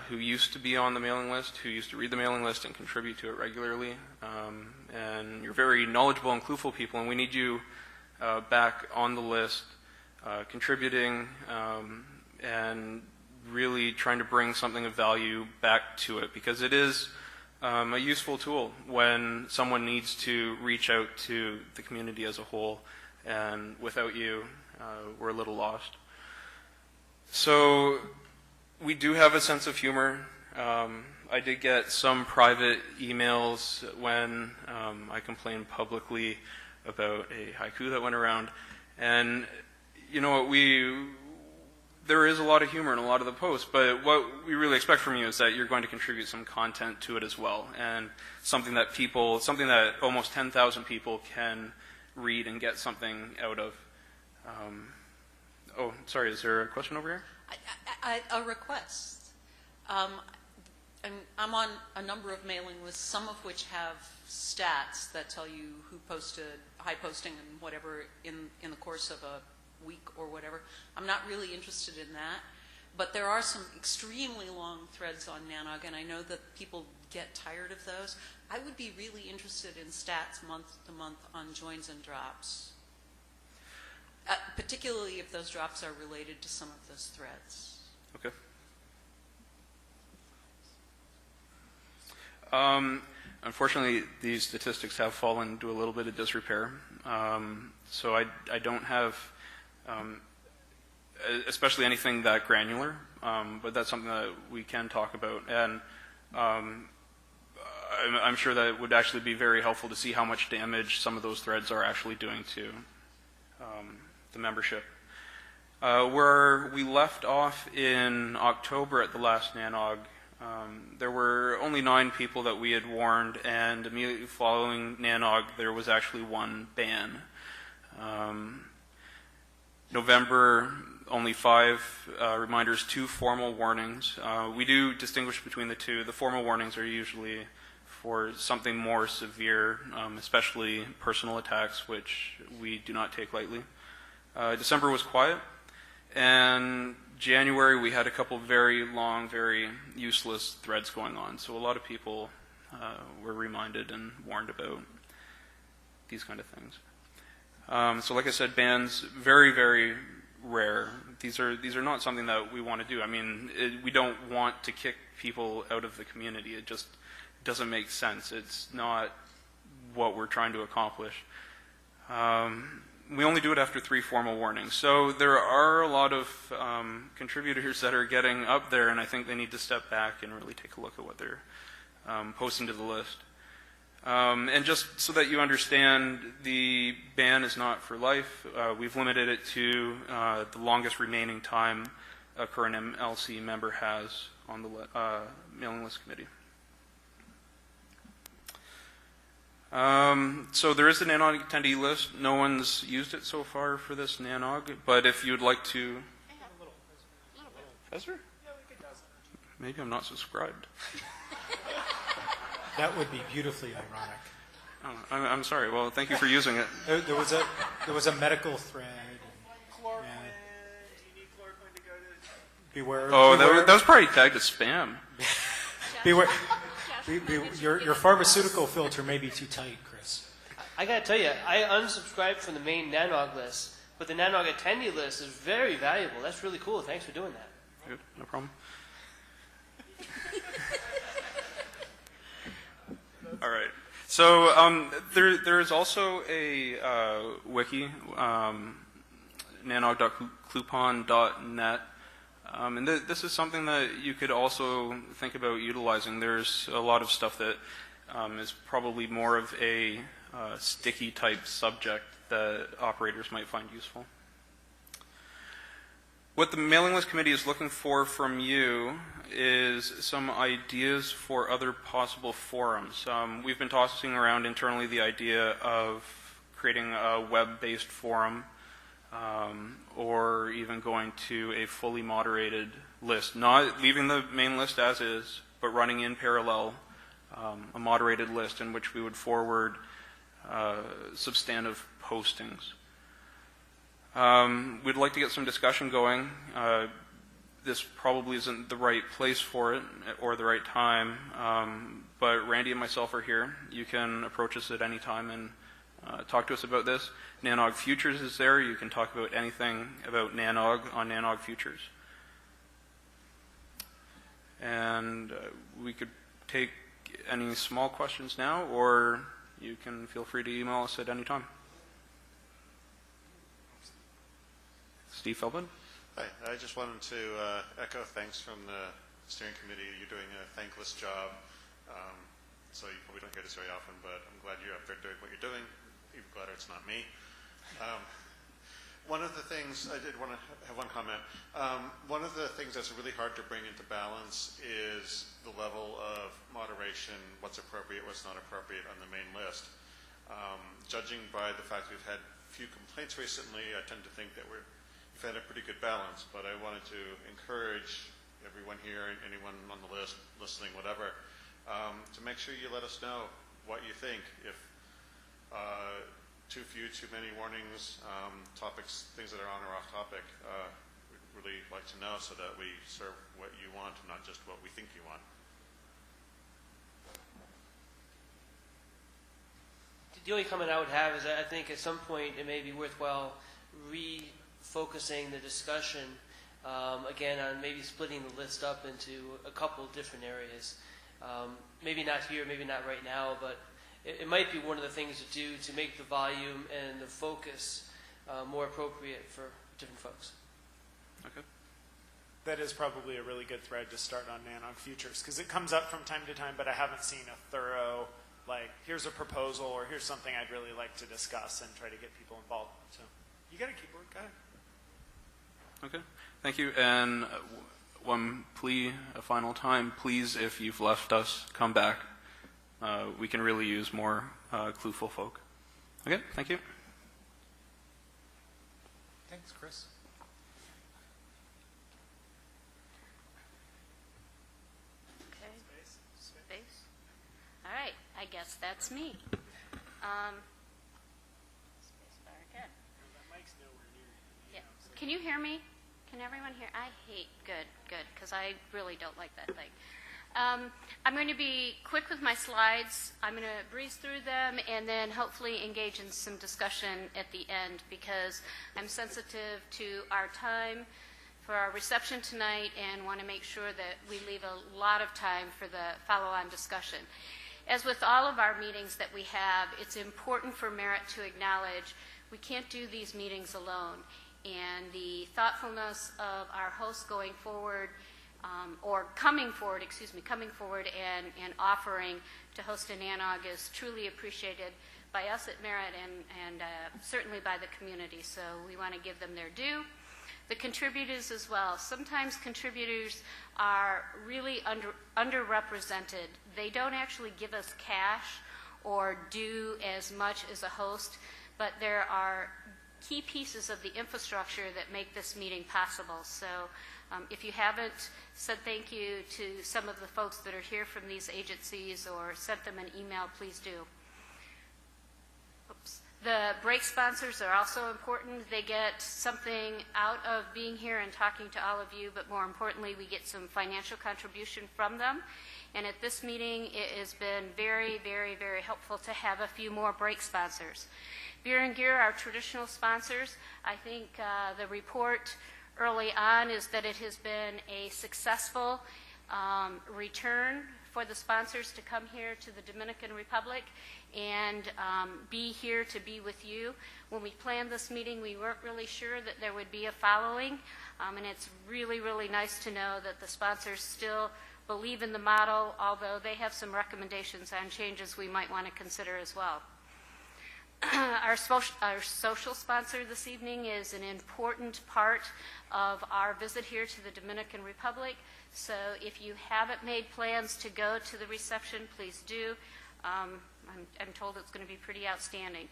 who used to be on the mailing list, who used to read the mailing list and contribute to it regularly. And you're very knowledgeable and clueful people, and we need you back on the list, contributing and really trying to bring something of value back to it, because it is a useful tool when someone needs to reach out to the community as a whole and without you, we're a little lost. So we do have a sense of humor. I did get some private emails when I complained publicly about a haiku that went around. And you know what, there is a lot of humor in a lot of the posts, but what we really expect from you is that you're going to contribute some content to it as well, and something that almost 10,000 people can read and get something out of. Oh, sorry, is there a question over here? A request. And I'm on a number of mailing lists, some of which have stats that tell you who posted high posting and whatever in the course of a week or whatever. I'm not really interested in that. But there are some extremely long threads on NANOG, and I know that people get tired of those. I would be really interested in stats month to month on joins and drops, particularly if those drops are related to some of those threads. Okay. Unfortunately, these statistics have fallen into a little bit of disrepair. So I don't have especially anything that granular, but that's something that we can talk about. And I'm sure that it would actually be very helpful to see how much damage some of those threads are actually doing to the membership. Where we left off in October at the last NANOG, there were only 9 people that we had warned, and immediately following NANOG, there was actually 1 ban. November, only 5 reminders, 2 formal warnings. We do distinguish between the two. The formal warnings are usually for something more severe, especially personal attacks, which we do not take lightly. December was quiet, and January we had a couple very long, very useless threads going on. So a lot of people were reminded and warned about these kind of things. So like I said, bans, very, very rare. These are not something that we want to do. I mean, we don't want to kick people out of the community. It just doesn't make sense. It's not what we're trying to accomplish. We only do it after 3 formal warnings. So there are a lot of contributors that are getting up there, and I think they need to step back and really take a look at what they're posting to the list. And just so that you understand, the ban is not for life. We've limited it to the longest remaining time a current MLC member has on the mailing list committee. So there is a NANOG attendee list. No one's used it so far for this NANOG, but if you'd like to... Has there? Maybe I'm not subscribed. That would be beautifully ironic. Oh, I'm sorry. Well, thank you for using it. There was a medical thread. Chloroquine. You need chloroquine to go to... Beware. Oh, beware. that was probably tagged as spam. Beware. Your pharmaceutical filter may be too tight, Chris. I gotta tell you, I unsubscribed from the main NANOG list, but the NANOG attendee list is very valuable. That's really cool. Thanks for doing that. Good, no problem. All right. So there is also a wiki, nanog.clupon.net. And this is something that you could also think about utilizing. There's a lot of stuff that is probably more of a sticky type subject that operators might find useful. What the mailing list committee is looking for from you is some ideas for other possible forums. We've been tossing around internally the idea of creating a web-based forum, or even going to a fully moderated list, not leaving the main list as is, but running in parallel a moderated list in which we would forward substantive postings. We'd like to get some discussion going. This probably isn't the right place for it or the right time, but Randy and myself are here. You can approach us at any time and talk to us about this. NANOG Futures is there. You can talk about anything about NANOG on NANOG Futures. And we could take any small questions now, or you can feel free to email us at any time. Steve Philbin. Hi, I just wanted to echo thanks from the steering committee. You're doing a thankless job, so you probably don't get this very often, but I'm glad you're up there doing what you're doing. Even gladder it's not me. One of the things, I did want to have one comment. One of the things that's really hard to bring into balance is the level of moderation, what's appropriate, what's not appropriate on the main list. Judging by the fact we've had few complaints recently, I tend to think that we've had a pretty good balance, but I wanted to encourage everyone here, anyone on the list, listening, whatever, to make sure you let us know what you think. If too few, too many warnings, topics, things that are on or off topic, we'd really like to know so that we serve what you want and not just what we think you want. The only comment I would have is that I think at some point it may be worthwhile refocusing the discussion again on maybe splitting the list up into a couple different areas. Maybe not here, maybe not right now, but it might be one of the things to do to make the volume and the focus more appropriate for different folks. Okay. That is probably a really good thread to start on NANOG Futures, because it comes up from time to time, but I haven't seen a thorough, like, here's a proposal or here's something I'd really like to discuss and try to get people involved. So you got a keyboard, go ahead. Okay, thank you. And one plea, a final time, please, if you've left us, come back. We can really use more clueful folk. Okay, thank you. Thanks, Chris. Okay. Space. All right, I guess that's me. Spacebar again. Yeah. Can you hear me? Can everyone hear? I hate good, because I really don't like that thing. I'm going to be quick with my slides. I'm going to breeze through them and then hopefully engage in some discussion at the end, because I'm sensitive to our time for our reception tonight and want to make sure that we leave a lot of time for the follow-on discussion. As with all of our meetings that we have, it's important for Merit to acknowledge we can't do these meetings alone, and the thoughtfulness of our hosts going forward, coming forward and offering to host a NANOG is truly appreciated by us at Merit and certainly by the community, so we want to give them their due. The contributors as well. Sometimes contributors are really underrepresented. They don't actually give us cash or do as much as a host, but there are key pieces of the infrastructure that make this meeting possible. So if you haven't said thank you to some of the folks that are here from these agencies or sent them an email, please do. Oops. The break sponsors are also important. They get something out of being here and talking to all of you, but more importantly, we get some financial contribution from them. And at this meeting, it has been very, very, very helpful to have a few more break sponsors. Beer and Gear, our traditional sponsors, I think the report early on is that it has been a successful return for the sponsors to come here to the Dominican Republic and be here to be with you. When we planned this meeting, we weren't really sure that there would be a following, and it's really, really nice to know that the sponsors still believe in the model, although they have some recommendations on changes we might want to consider as well. Our social sponsor this evening is an important part of our visit here to the Dominican Republic. So if you haven't made plans to go to the reception, please do. I'm told it's going to be pretty outstanding.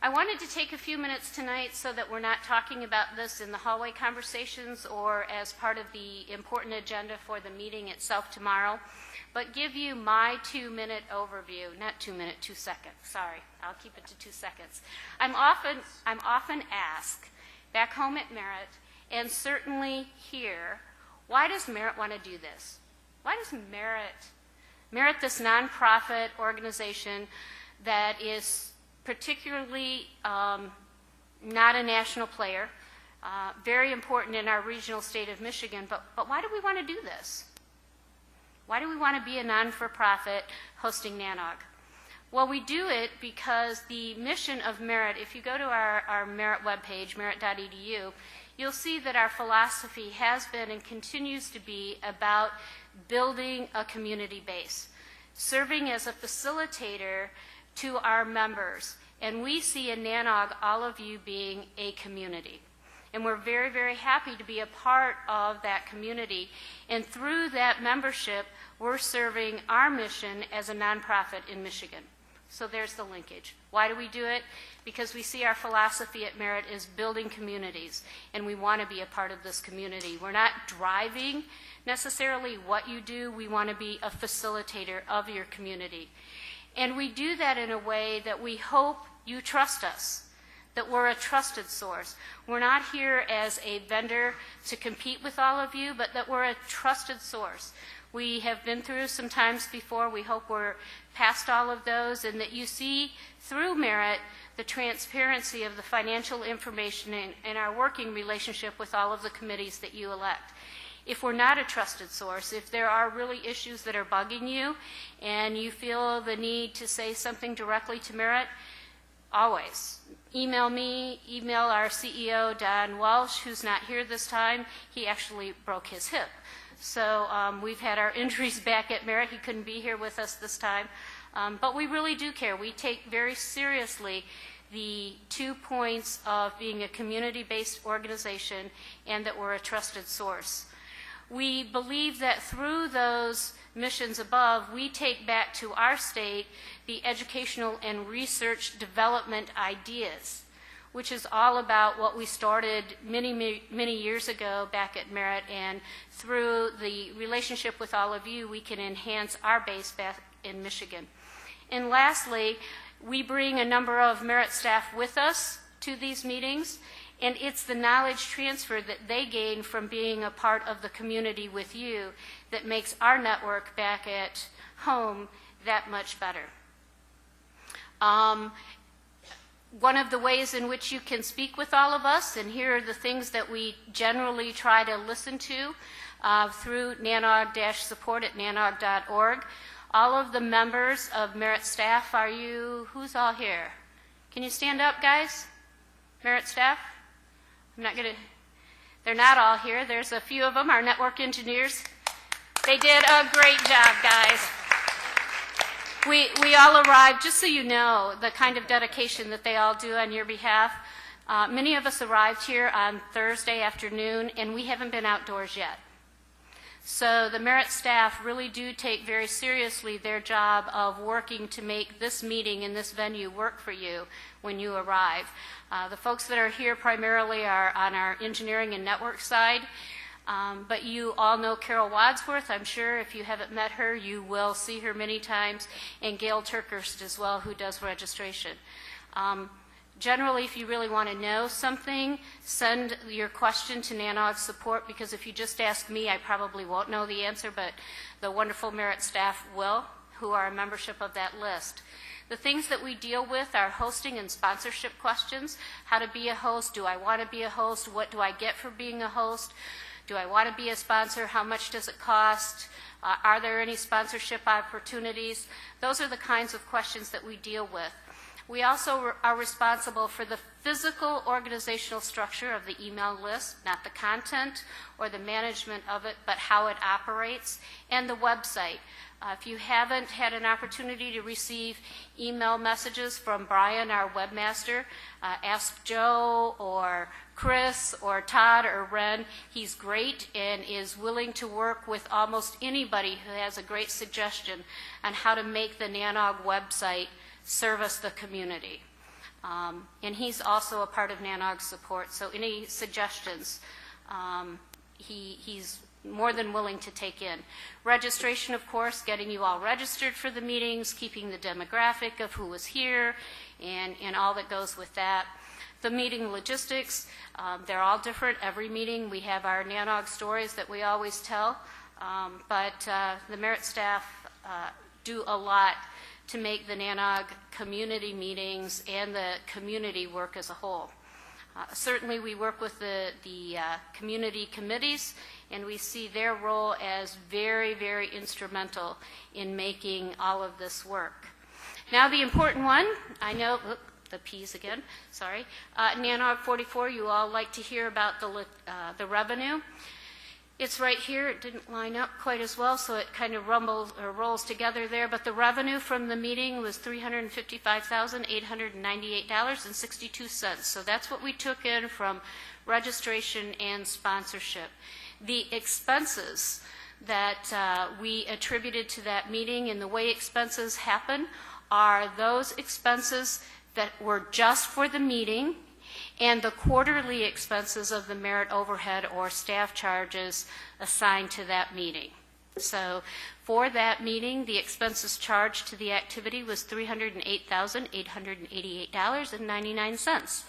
I wanted to take a few minutes tonight so that we're not talking about this in the hallway conversations or as part of the important agenda for the meeting itself tomorrow, but give you my 2-minute overview. Not 2 minutes, 2 seconds. Sorry, I'll keep it to 2 seconds. I'm often asked back home at Merit, and certainly here, why does Merit want to do this? Why does Merit, this nonprofit organization that is particularly not a national player, very important in our regional state of Michigan, but why do we want to do this? Why do we want to be a non-for-profit hosting NANOG? Well, we do it because the mission of Merit, if you go to our Merit webpage, merit.edu, you'll see that our philosophy has been and continues to be about building a community base, serving as a facilitator to our members. And we see in NANOG all of you being a community. And we're very, very happy to be a part of that community. And through that membership, we're serving our mission as a nonprofit in Michigan. So there's the linkage. Why do we do it? Because we see our philosophy at Merit is building communities, and we want to be a part of this community. We're not driving necessarily what you do. We want to be a facilitator of your community. And we do that in a way that we hope you trust us, that we're a trusted source. We're not here as a vendor to compete with all of you, but that we're a trusted source. We have been through some times before. We hope we're past all of those, and that you see through Merit the transparency of the financial information and our working relationship with all of the committees that you elect. If we're not a trusted source, if there are really issues that are bugging you and you feel the need to say something directly to Merit, always email me, email our CEO, Don Walsh, who's not here this time. He actually broke his hip. So we've had our injuries back at Merit. He couldn't be here with us this time. But we really do care. We take very seriously the 2 points of being a community-based organization and that we're a trusted source. We believe that through those missions above, we take back to our state the educational and research development ideas, which is all about what we started many years ago back at Merit, and through the relationship with all of you, we can enhance our base back in Michigan. And lastly, we bring a number of Merit staff with us to these meetings, and it's the knowledge transfer that they gain from being a part of the community with you that makes our network back at home that much better. One of the ways in which you can speak with all of us, and here are the things that we generally try to listen to through nanog-support@nanog.org. All of the members of Merit staff, who's all here? Can you stand up, guys? Merit staff? They're not all here. There's a few of them, our network engineers. They did a great job, guys. We all arrived, just so you know, the kind of dedication that they all do on your behalf. Many of us arrived here on Thursday afternoon, and we haven't been outdoors yet. So the Merit staff really do take very seriously their job of working to make this meeting and this venue work for you when you arrive. The folks that are here primarily are on our engineering and network side. But you all know Carol Wadsworth. I'm sure if you haven't met her, you will see her many times, and Gail Turkhurst as well, who does registration. Generally, if you really want to know something, send your question to NANOG support, because if you just ask me, I probably won't know the answer, but the wonderful Merit staff will, who are a membership of that list. The things that we deal with are hosting and sponsorship questions. How to be a host? Do I want to be a host? What do I get for being a host? Do I want to be a sponsor? How much does it cost? Are there any sponsorship opportunities? Those are the kinds of questions that we deal with. We also are responsible for the physical organizational structure of the email list, not the content or the management of it, but how it operates, and the website. If you haven't had an opportunity to receive email messages from Brian, our webmaster, ask Joe or Chris or Todd or Ren. He's great and is willing to work with almost anybody who has a great suggestion on how to make the NANOG website service the community. And he's also a part of NANOG support, so any suggestions he's more than willing to take in. Registration, of course, getting you all registered for the meetings, keeping the demographic of who was here, and all that goes with that. The meeting logistics, they're all different. Every meeting we have our NANOG stories that we always tell, but the Merit staff do a lot to make the NANOG community meetings and the community work as a whole. Certainly we work with the community committees, and we see their role as very, very instrumental in making all of this work. Now the important one, I know, the P's again, sorry. NANOG 44, you all like to hear about the revenue. It's right here. It didn't line up quite as well, so it kind of rolls together there. But the revenue from the meeting was $355,898.62. So that's what we took in from registration and sponsorship. The expenses that we attributed to that meeting and the way expenses happen are those expenses that were just for the meeting and the quarterly expenses of the merit overhead or staff charges assigned to that meeting. So for that meeting, the expenses charged to the activity was $308,888.99.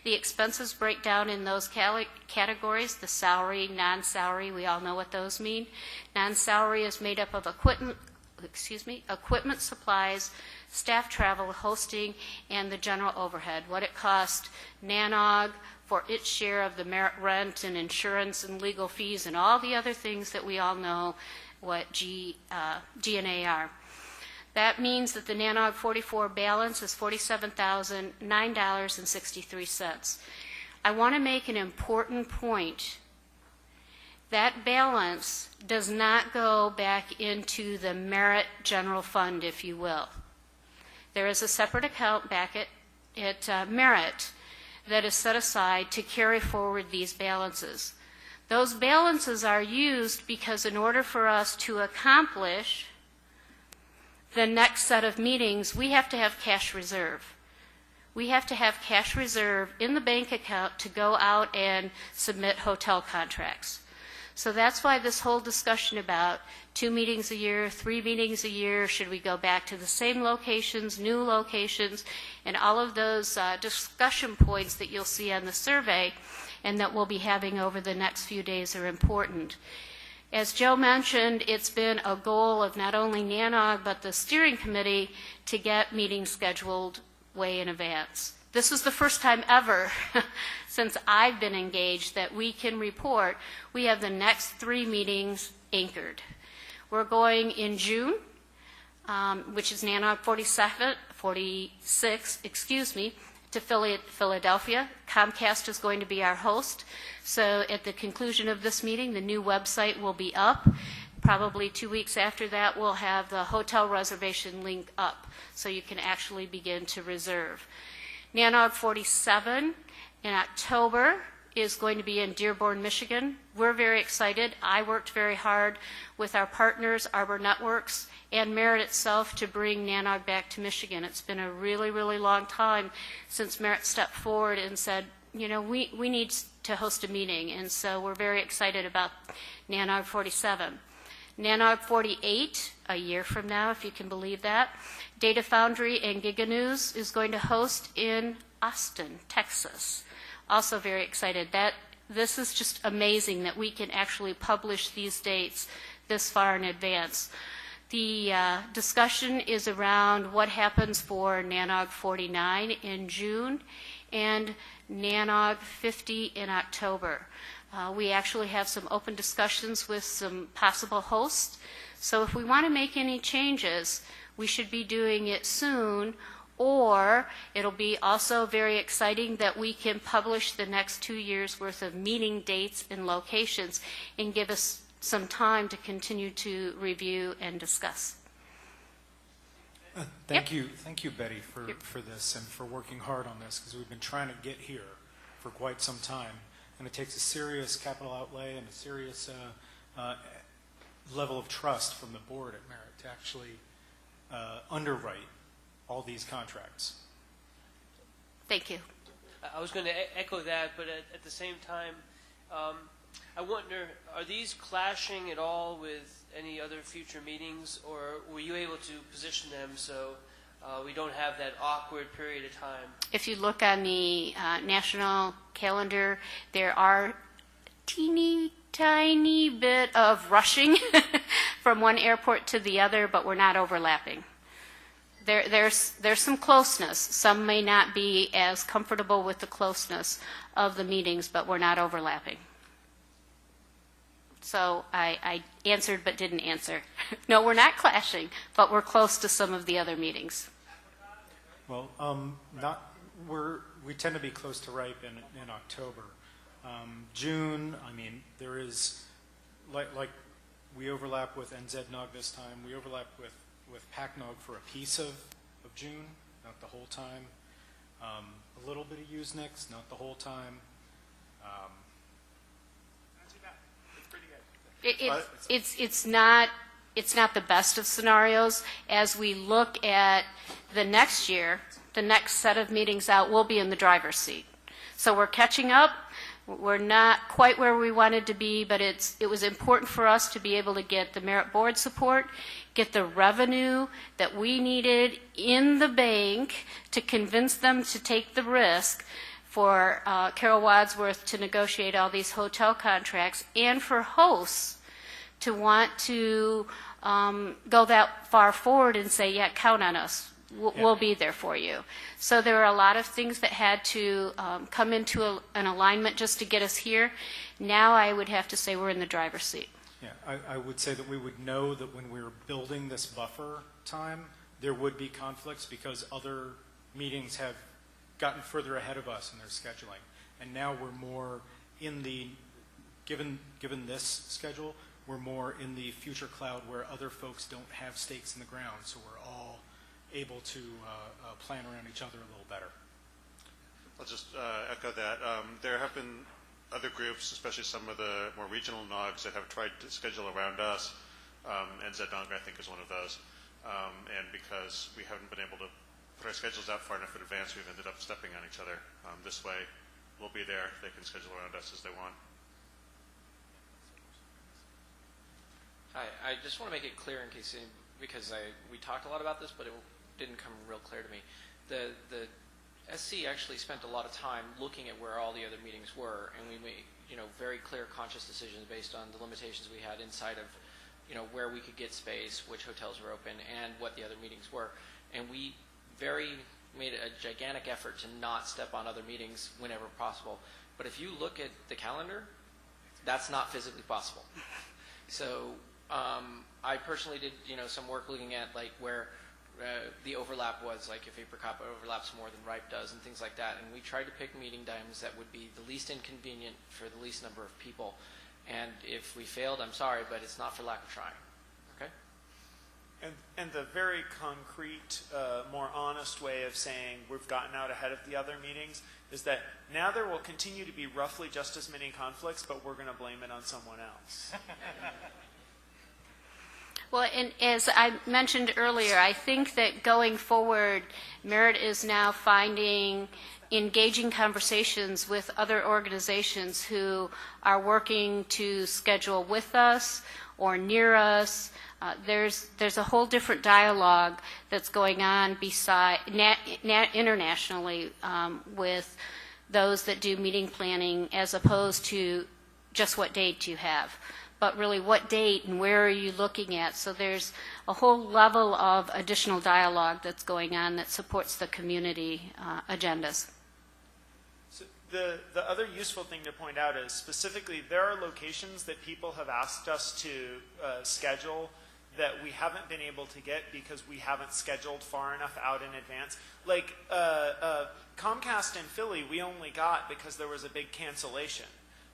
The expenses break down in those categories, the salary, non-salary, we all know what those mean. Non-salary is made up of equipment, supplies, staff travel, hosting, and the general overhead. What it cost NANOG for its share of the merit rent and insurance and legal fees and all the other things that we all know what G&A are. That means that the NANOG 44 balance is $47,009.63. I want to make an important point. That balance does not go back into the merit general fund, if you will. There is a separate account back at Merit that is set aside to carry forward these balances. Those balances are used because in order for us to accomplish the next set of meetings, we have to have cash reserve. We have to have cash reserve in the bank account to go out and submit hotel contracts. So that's why this whole discussion about 2 meetings a year, 3 meetings a year, should we go back to the same locations, new locations, and all of those discussion points that you'll see on the survey and that we'll be having over the next few days are important. As Joe mentioned, it's been a goal of not only NANOG but the steering committee to get meetings scheduled way in advance. This is the first time ever since I've been engaged that we can report we have the next 3 meetings anchored. We're going in June, which is NANOG 46, to Philadelphia. Comcast is going to be our host. So at the conclusion of this meeting, the new website will be up. Probably 2 weeks after that, we'll have the hotel reservation link up so you can actually begin to reserve. NANOG 47 in October is going to be in Dearborn, Michigan. We're very excited. I worked very hard with our partners, Arbor Networks, and Merit itself to bring NANOG back to Michigan. It's been a really, really long time since Merit stepped forward and said, you know, we need to host a meeting, and so we're very excited about NANOG 47. NANOG 48, a year from now, if you can believe that, Data Foundry and GigaNews is going to host in Austin, Texas. Also very excited. This is just amazing that we can actually publish these dates this far in advance. The discussion is around what happens for NANOG 49 in June and NANOG 50 in October. We actually have some open discussions with some possible hosts. So if we want to make any changes, we should be doing it soon, or it'll be also very exciting that we can publish the next 2 years' worth of meeting dates and locations and give us some time to continue to review and discuss. Thank you, Betty, for this and for working hard on this, because we've been trying to get here for quite some time. And it takes a serious capital outlay and a serious level of trust from the board at Merit to actually underwrite all these contracts. Thank you. I was going to echo that, but at the same time, I wonder, are these clashing at all with any other future meetings, or were you able to position them so we don't have that awkward period of time? If you look on the national calendar, there are teeny tiny bit of rushing from one airport to the other, but we're not overlapping. There's some closeness. Some may not be as comfortable with the closeness of the meetings, but we're not overlapping. So I answered but didn't answer. No, we're not clashing, but we're close to some of the other meetings. Well, not we tend to be close to ripe in October. June, I mean, there is, like we overlap with NZNOG this time. We overlap with PACNOG for a piece of June, not the whole time. A little bit of Usenix, not the whole time. Not too bad. It's pretty good. It's not the best of scenarios. As we look at the next year, the next set of meetings out, we'll be in the driver's seat. So we're catching up. We're not quite where we wanted to be, but it was important for us to be able to get the merit board support, get the revenue that we needed in the bank to convince them to take the risk for Carol Wadsworth to negotiate all these hotel contracts, and for hosts to want to go that far forward and say, yeah, count on us. We'll be there for you. So there are a lot of things that had to come into an alignment just to get us here. Now I would have to say we're in the driver's seat. Yeah, I would say that we would know that when we were building this buffer time, there would be conflicts because other meetings have gotten further ahead of us in their scheduling. And now we're more in the, given this schedule, we're more in the future cloud where other folks don't have stakes in the ground, so we're all able to plan around each other a little better. I'll just echo that. There have been other groups, especially some of the more regional NOGs, that have tried to schedule around us. NZNOG, I think, is one of those. And because we haven't been able to put our schedules out far enough in advance, we've ended up stepping on each other. This way, we'll be there. They can schedule around us as they want. Hi, I just want to make it clear in case, because we talked a lot about this, but it didn't come real clear to me. The SC actually spent a lot of time looking at where all the other meetings were, and we made very clear, conscious decisions based on the limitations we had inside of where we could get space, which hotels were open, and what the other meetings were. And we made a gigantic effort to not step on other meetings whenever possible. But if you look at the calendar, that's not physically possible. So I personally did some work looking at where the overlap was, like if Apricot overlaps more than Ripe does and things like that. And we tried to pick meeting times that would be the least inconvenient for the least number of people. And if we failed, I'm sorry, but it's not for lack of trying. Okay? And the very concrete, more honest way of saying we've gotten out ahead of the other meetings is that now there will continue to be roughly just as many conflicts, but we're going to blame it on someone else. Well, and as I mentioned earlier, I think that going forward, Merit is now finding engaging conversations with other organizations who are working to schedule with us or near us. There's a whole different dialogue that's going on internationally with those that do meeting planning, as opposed to just what date do you have, but really what date and where are you looking at. So there's a whole level of additional dialogue that's going on that supports the community agendas. So the other useful thing to point out is specifically there are locations that people have asked us to schedule that we haven't been able to get because we haven't scheduled far enough out in advance. Like Comcast in Philly, we only got because there was a big cancellation.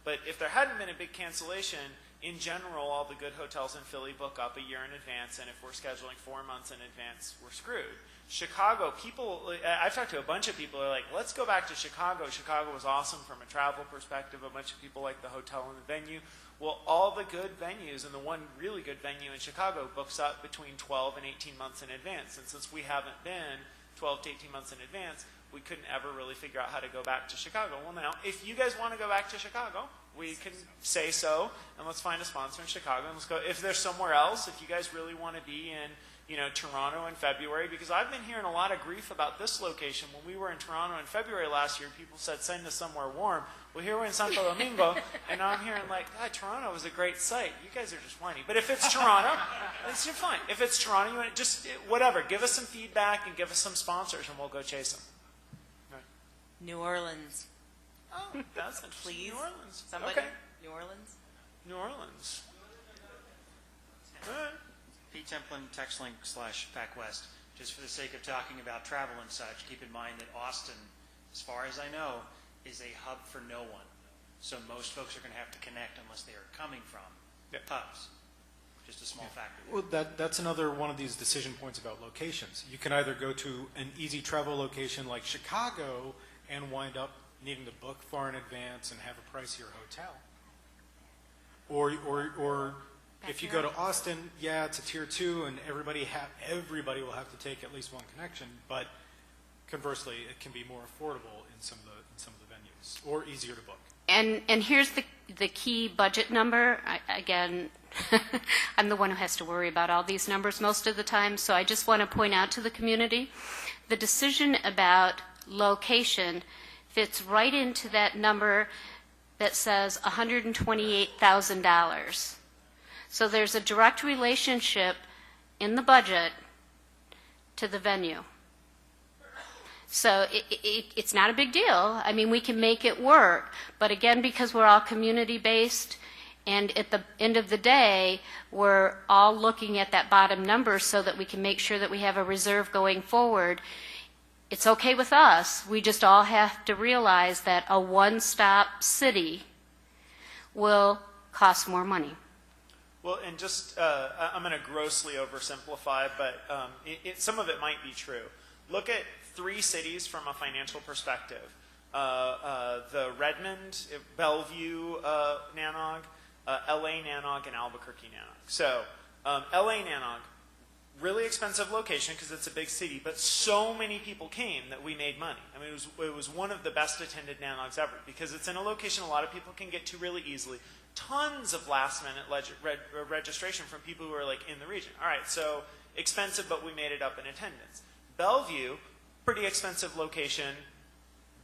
But if there hadn't been a big cancellation, in general, all the good hotels in Philly book up a year in advance, and if we're scheduling 4 months in advance, we're screwed. Chicago, I've talked to a bunch of people who are like, let's go back to Chicago. Chicago was awesome from a travel perspective. A bunch of people like the hotel and the venue. Well, all the good venues, and the one really good venue in Chicago books up between 12 and 18 months in advance. And since we haven't been 12 to 18 months in advance, we couldn't ever really figure out how to go back to Chicago. Well, now, if you guys want to go back to Chicago, we can say so, and let's find a sponsor in Chicago, and let's go. If there's somewhere else, if you guys really want to be in, Toronto in February, because I've been hearing a lot of grief about this location. When we were in Toronto in February last year, people said, send us somewhere warm. Well, here we're in Santo Domingo, and now I'm hearing God, Toronto was a great site. You guys are just whiny. But if it's Toronto, it's fine. If it's Toronto, you want just whatever. Give us some feedback and give us some sponsors, and we'll go chase them. Right. New Orleans. Oh, that's interesting. Please. New Orleans. Somebody? Okay. New Orleans? New Orleans. All right. Pete Templin, TextLink /PacWest. Just for the sake of talking about travel and such, keep in mind that Austin as far as I know, is a hub for no one. So most folks are going to have to connect unless they are coming from hubs. Just a small factor. Well, that's another one of these decision points about locations. You can either go to an easy travel location like Chicago and wind up needing to book far in advance and have a pricier hotel. Or if you go to Austin, yeah, it's a tier 2, and everybody will have to take at least one connection. But conversely, it can be more affordable in some of the venues, or easier to book. And here's the key budget number. Again, I'm the one who has to worry about all these numbers most of the time, so I just want to point out to the community, the decision about location fits right into that number that says $128,000. So there's a direct relationship in the budget to the venue. So it's not a big deal. I mean, we can make it work. But again, because we're all community-based, and at the end of the day, we're all looking at that bottom number so that we can make sure that we have a reserve going forward. It's okay with us. We just all have to realize that a one-stop city will cost more money. Well, and just, I'm going to grossly oversimplify, but some of it might be true. Look at 3 cities from a financial perspective. The Redmond, Bellevue NANOG, LA NANOG, and Albuquerque NANOG. So LA NANOG, really expensive location because it's a big city, but so many people came that we made money. I mean, it was one of the best attended NANOGs ever because it's in a location a lot of people can get to really easily. Tons of last-minute registration from people who are like in the region. All right, so expensive, but we made it up in attendance. Bellevue, pretty expensive location,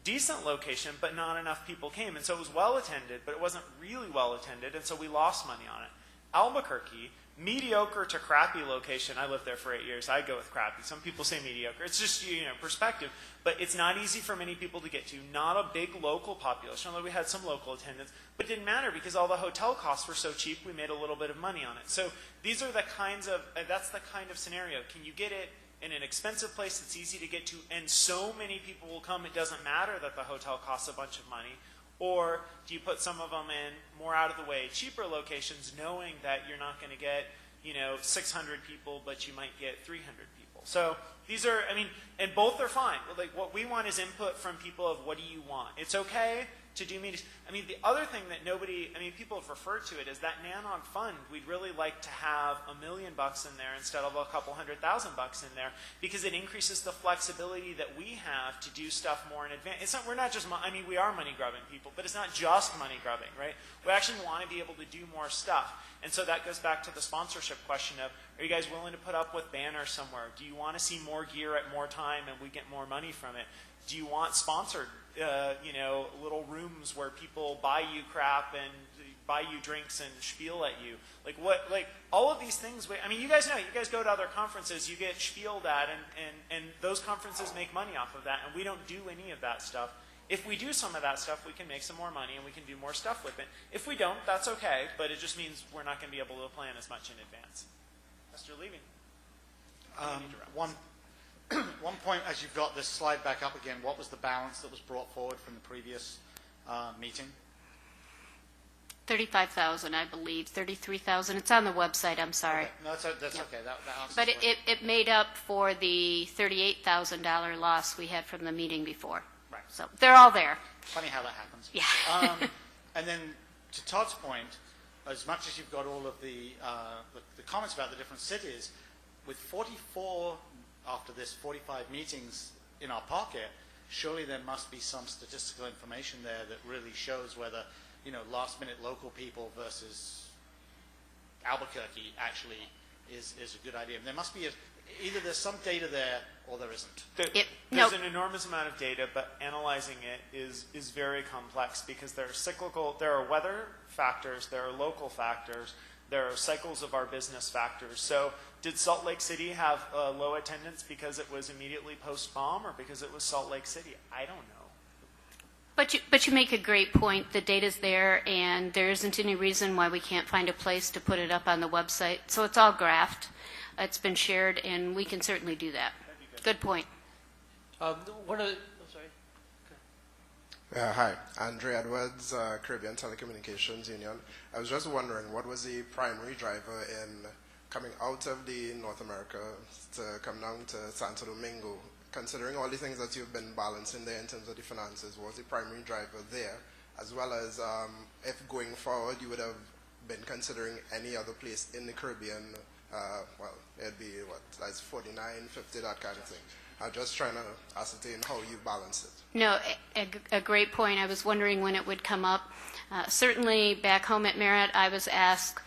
decent location, but not enough people came. And so it was well attended, but it wasn't really well attended, and so we lost money on it. Albuquerque, mediocre to crappy location. I lived there for 8 years. I go with crappy. Some people say mediocre. It's just, perspective. But it's not easy for many people to get to. Not a big local population, although we had some local attendance. But it didn't matter because all the hotel costs were so cheap, we made a little bit of money on it. So these are the kinds of, that's the kind of scenario. Can you get it in an expensive place that's easy to get to, and so many people will come, it doesn't matter that the hotel costs a bunch of money? Or do you put some of them in more out of the way, cheaper locations, knowing that you're not going to get, 600 people, but you might get 300 people? So these are, and both are fine. Like, what we want is input from people of what do you want. It's okay to do meetings. The other thing that people have referred to it as that NANOG fund. We'd really like to have $1 million in there instead of a couple $100,000 in there because it increases the flexibility that we have to do stuff more in advance. We're not just, we are money grubbing people, but it's not just money grubbing, right? We actually want to be able to do more stuff. And so that goes back to the sponsorship question of, are you guys willing to put up with banners somewhere? Do you want to see more gear at more time and we get more money from it? Do you want sponsored, little rooms where people buy you crap and buy you drinks and spiel at you? All of these things, you guys know, you guys go to other conferences, you get spieled at, and those conferences make money off of that, and we don't do any of that stuff. If we do some of that stuff, we can make some more money and we can do more stuff with it. If we don't, that's okay, but it just means we're not going to be able to plan as much in advance. Mr. Levy. One point, as you've got this slide back up again, what was the balance that was brought forward from the previous meeting? 35,000, I believe. 33,000. It's on the website. I'm sorry. Okay. No, that's okay. That answers but it made up for the $38,000 loss we had from the meeting before. Right. So they're all there. Funny how that happens. Yeah. And then to Todd's point, as much as you've got all of the comments about the different cities, with 44 after this 45 meetings in our pocket, surely there must be some statistical information there that really shows whether, last-minute local people versus Albuquerque actually is a good idea. And there must be either there's some data there or there isn't. There's an enormous amount of data, but analyzing it is very complex because there are cyclical, there are weather factors, there are local factors, there are cycles of our business factors. So did Salt Lake City have low attendance because it was immediately post-bomb or because it was Salt Lake City? I don't know. But you make a great point. The data's there, and there isn't any reason why we can't find a place to put it up on the website. So it's all graphed. It's been shared, and we can certainly do that. Good point. Sorry. Hi, Andre Edwards, Caribbean Telecommunications Union. I was just wondering, what was the primary driver in coming out of the North America to come down to Santo Domingo? Considering all the things that you've been balancing there in terms of the finances, what was the primary driver there? As well as if going forward you would have been considering any other place in the Caribbean, well, it'd be what, that's 49, 50, that kind of thing. I'm just trying to ascertain how you balance it. No, a great point. I was wondering when it would come up. Certainly back home at Merit, I was asked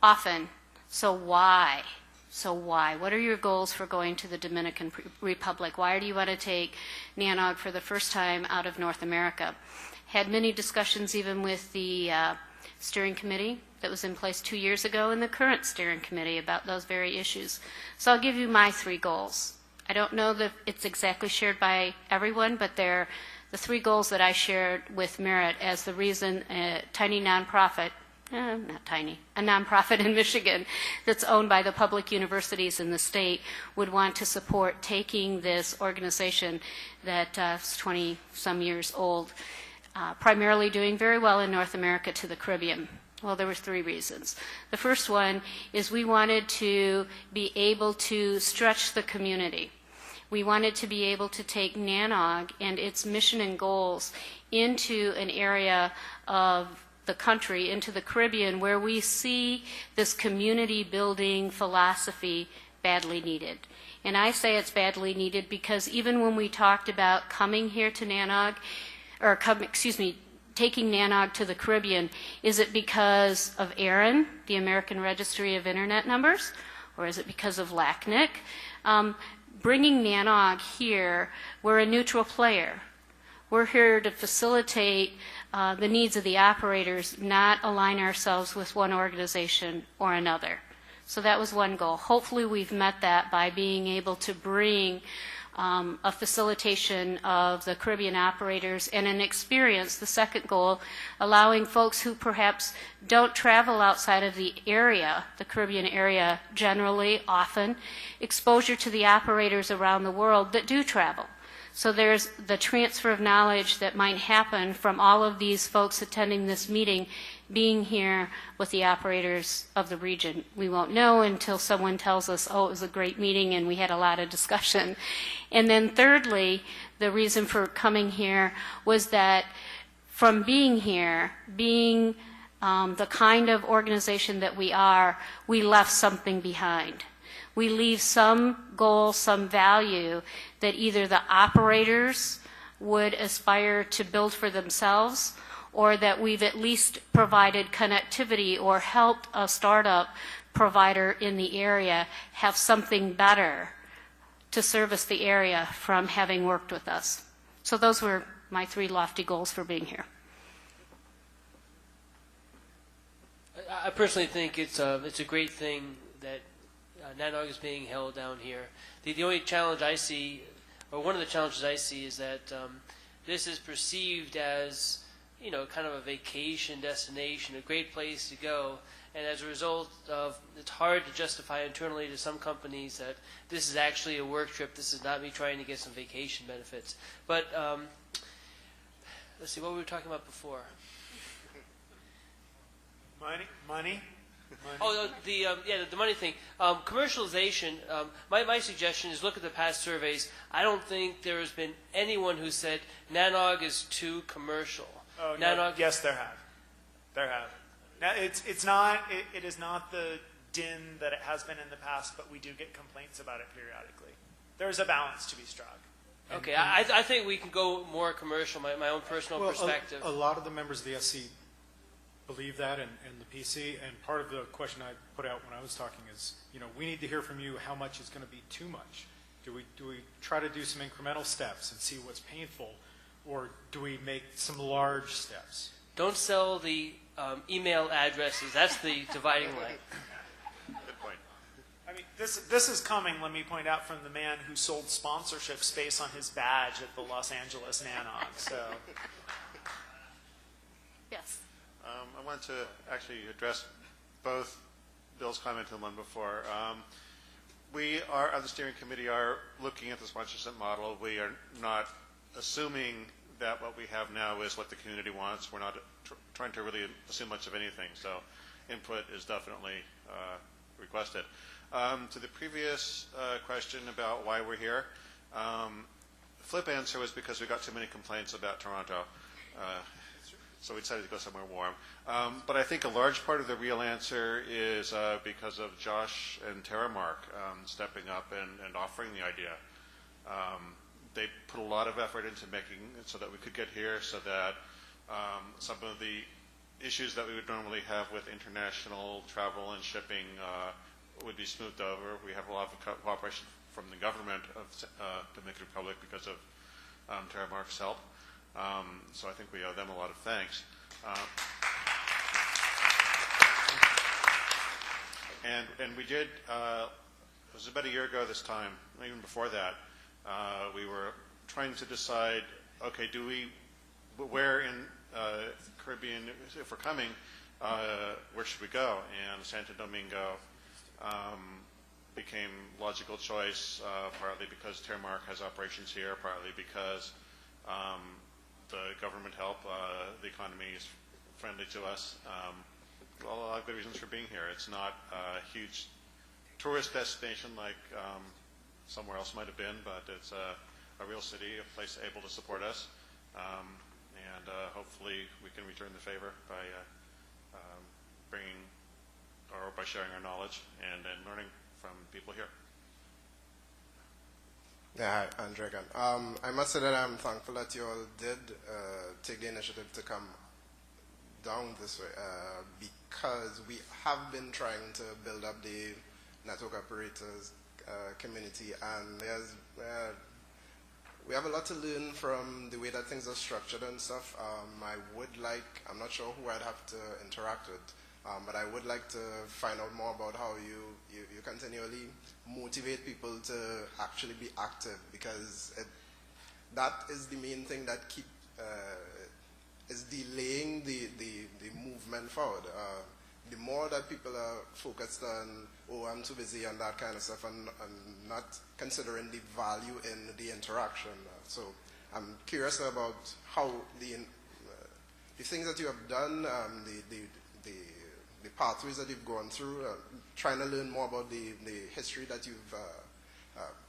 often, so why? So why? What are your goals for going to the Dominican Republic? Why do you want to take NANOG for the first time out of North America? Had many discussions even with the steering committee that was in place 2 years ago and the current steering committee about those very issues. So I'll give you my 3 goals. I don't know that it's exactly shared by everyone, but they're the 3 goals that I shared with Merit as the reason a tiny nonprofit, not tiny, a nonprofit in Michigan that's owned by the public universities in the state would want to support taking this organization that is 20-some years old, primarily doing very well in North America, to the Caribbean. Well, there were 3 reasons. The first one is we wanted to be able to stretch the community. We wanted to be able to take NANOG and its mission and goals into an area of the country, into the Caribbean, where we see this community building philosophy badly needed. And I say it's badly needed because even when we talked about coming here to NANOG, or taking NANOG to the Caribbean, is it because of ARIN, the American Registry of Internet Numbers, or is it because of LACNIC? Bringing NANOG here, we're a neutral player. We're here to facilitate the needs of the operators, not align ourselves with one organization or another. So that was one goal. Hopefully we've met that by being able to bring a facilitation of the Caribbean operators and an experience, the second goal, allowing folks who perhaps don't travel outside of the area, the Caribbean area generally, often, exposure to the operators around the world that do travel. So there's the transfer of knowledge that might happen from all of these folks attending this meeting being here with the operators of the region. We won't know until someone tells us, oh, it was a great meeting and we had a lot of discussion. And then thirdly, the reason for coming here was that from being here, being the kind of organization that we are, we left something behind. We leave some goal, some value that either the operators would aspire to build for themselves, or that we've at least provided connectivity or helped a startup provider in the area have something better to service the area from having worked with us. So those were my 3 lofty goals for being here. I personally think it's a great thing that NANOG is being held down here. The only challenge I see, or one of the challenges I see, is that this is perceived as, you know, kind of a vacation destination, a great place to go. And as a result of, it's hard to justify internally to some companies that this is actually a work trip. This is not me trying to get some vacation benefits. But let's see, what were we talking about before? Money? Oh, the money thing. Commercialization, my suggestion is look at the past surveys. I don't think there has been anyone who said NANOG is too commercial. Oh, no. Yes, there have. There have. Now, it is not the din that it has been in the past, but we do get complaints about it periodically. There's a balance to be struck. Okay, I think we can go more commercial, my own personal perspective. A lot of the members of the SC believe that, and the PC, and part of the question I put out when I was talking is, you know, we need to hear from you how much is going to be too much. Do we try to do some incremental steps and see what's painful, or do we make some large steps? Don't sell the email addresses. That's the dividing line. Good point. I mean, this is coming, let me point out, from the man who sold sponsorship space on his badge at the Los Angeles NANOG. So, yes. I wanted to actually address both Bill's comment and the one before. We are, on the steering committee, are looking at the sponsorship model. We are not assuming that what we have now is what the community wants. We're not trying to really assume much of anything, so input is definitely requested. To the previous question about why we're here, flip answer was because we got too many complaints about Toronto. So we decided to go somewhere warm. But I think a large part of the real answer is because of Josh and Terramark stepping up and offering the idea. They put a lot of effort into making it so that we could get here, so that some of the issues that we would normally have with international travel and shipping would be smoothed over. We have a lot of cooperation from the government of Dominican Republic because of Terramark's help. So I think we owe them a lot of thanks. And we did, it was about a year ago this time, even before that, we were trying to decide, okay, where in Caribbean, if we're coming, where should we go? And Santo Domingo became logical choice, partly because Terramark has operations here, partly because the government help, the economy is friendly to us. A lot of good reasons for being here. It's not a huge tourist destination like somewhere else might have been, but it's a real city, a place able to support us. And hopefully we can return the favor by bringing or by sharing our knowledge and learning from people here. Yeah, hi, Andre again. I must say that I'm thankful that you all did take the initiative to come down this way because we have been trying to build up the network operators community, and we have a lot to learn from the way that things are structured and stuff. I'm not sure who I'd have to interact with, but I would like to find out more about how you continually motivate people to actually be active, because that is the main thing that is delaying the movement forward. The more that people are focused on, oh, I'm too busy and that kind of stuff, and not considering the value in the interaction. So I'm curious about how the things that you have done, the pathways that you've gone through, trying to learn more about the history that you've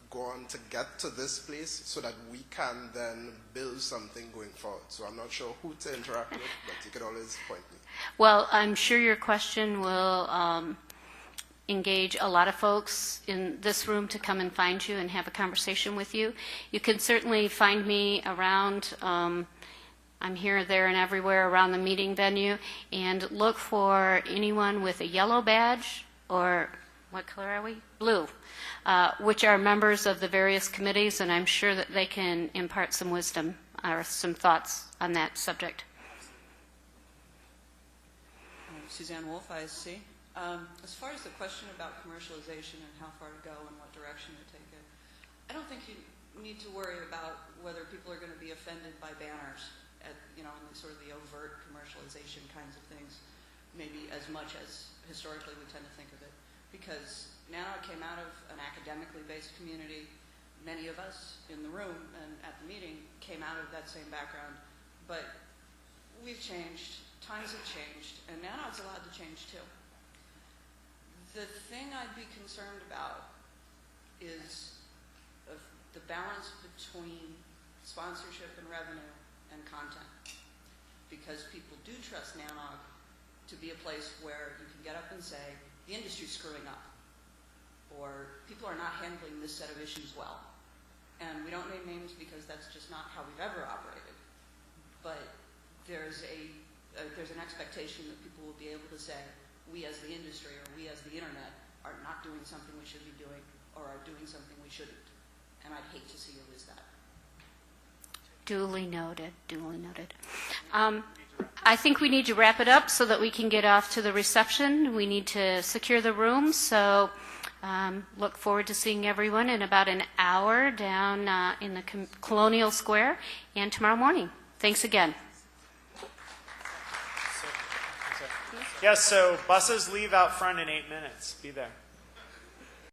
gone to get to this place so that we can then build something going forward. So I'm not sure who to interact with, but you could always point me. Well, I'm sure your question will engage a lot of folks in this room to come and find you and have a conversation with you. You can certainly find me around. I'm here, there, and everywhere around the meeting venue, and look for anyone with a yellow badge, or what color are we? Blue, which are members of the various committees, and I'm sure that they can impart some wisdom or some thoughts on that subject. Suzanne Wolf, ISC. As far as the question about commercialization and how far to go and what direction to take it, I don't think you need to worry about whether people are going to be offended by banners in sort of the overt commercialization kinds of things, maybe as much as historically we tend to think of it. Because NANOG came out of an academically based community. Many of us in the room and at the meeting came out of that same background. But we've changed, times have changed, and NANOG's allowed to change too. The thing I'd be concerned about is the balance between sponsorship and revenue and content, because people do trust NANOG to be a place where you can get up and say, the industry's screwing up, or people are not handling this set of issues well. And we don't name names because that's just not how we've ever operated. But there's an expectation that people will be able to say, we as the industry or we as the internet are not doing something we should be doing, or are doing something we shouldn't. And I'd hate to see you lose that. Duly noted, duly noted. I think we need to wrap it up so that we can get off to the reception. We need to secure the room, so look forward to seeing everyone in about an hour down in the Colonial Square and tomorrow morning. Thanks again. Yes, so buses leave out front in 8 minutes. Be there.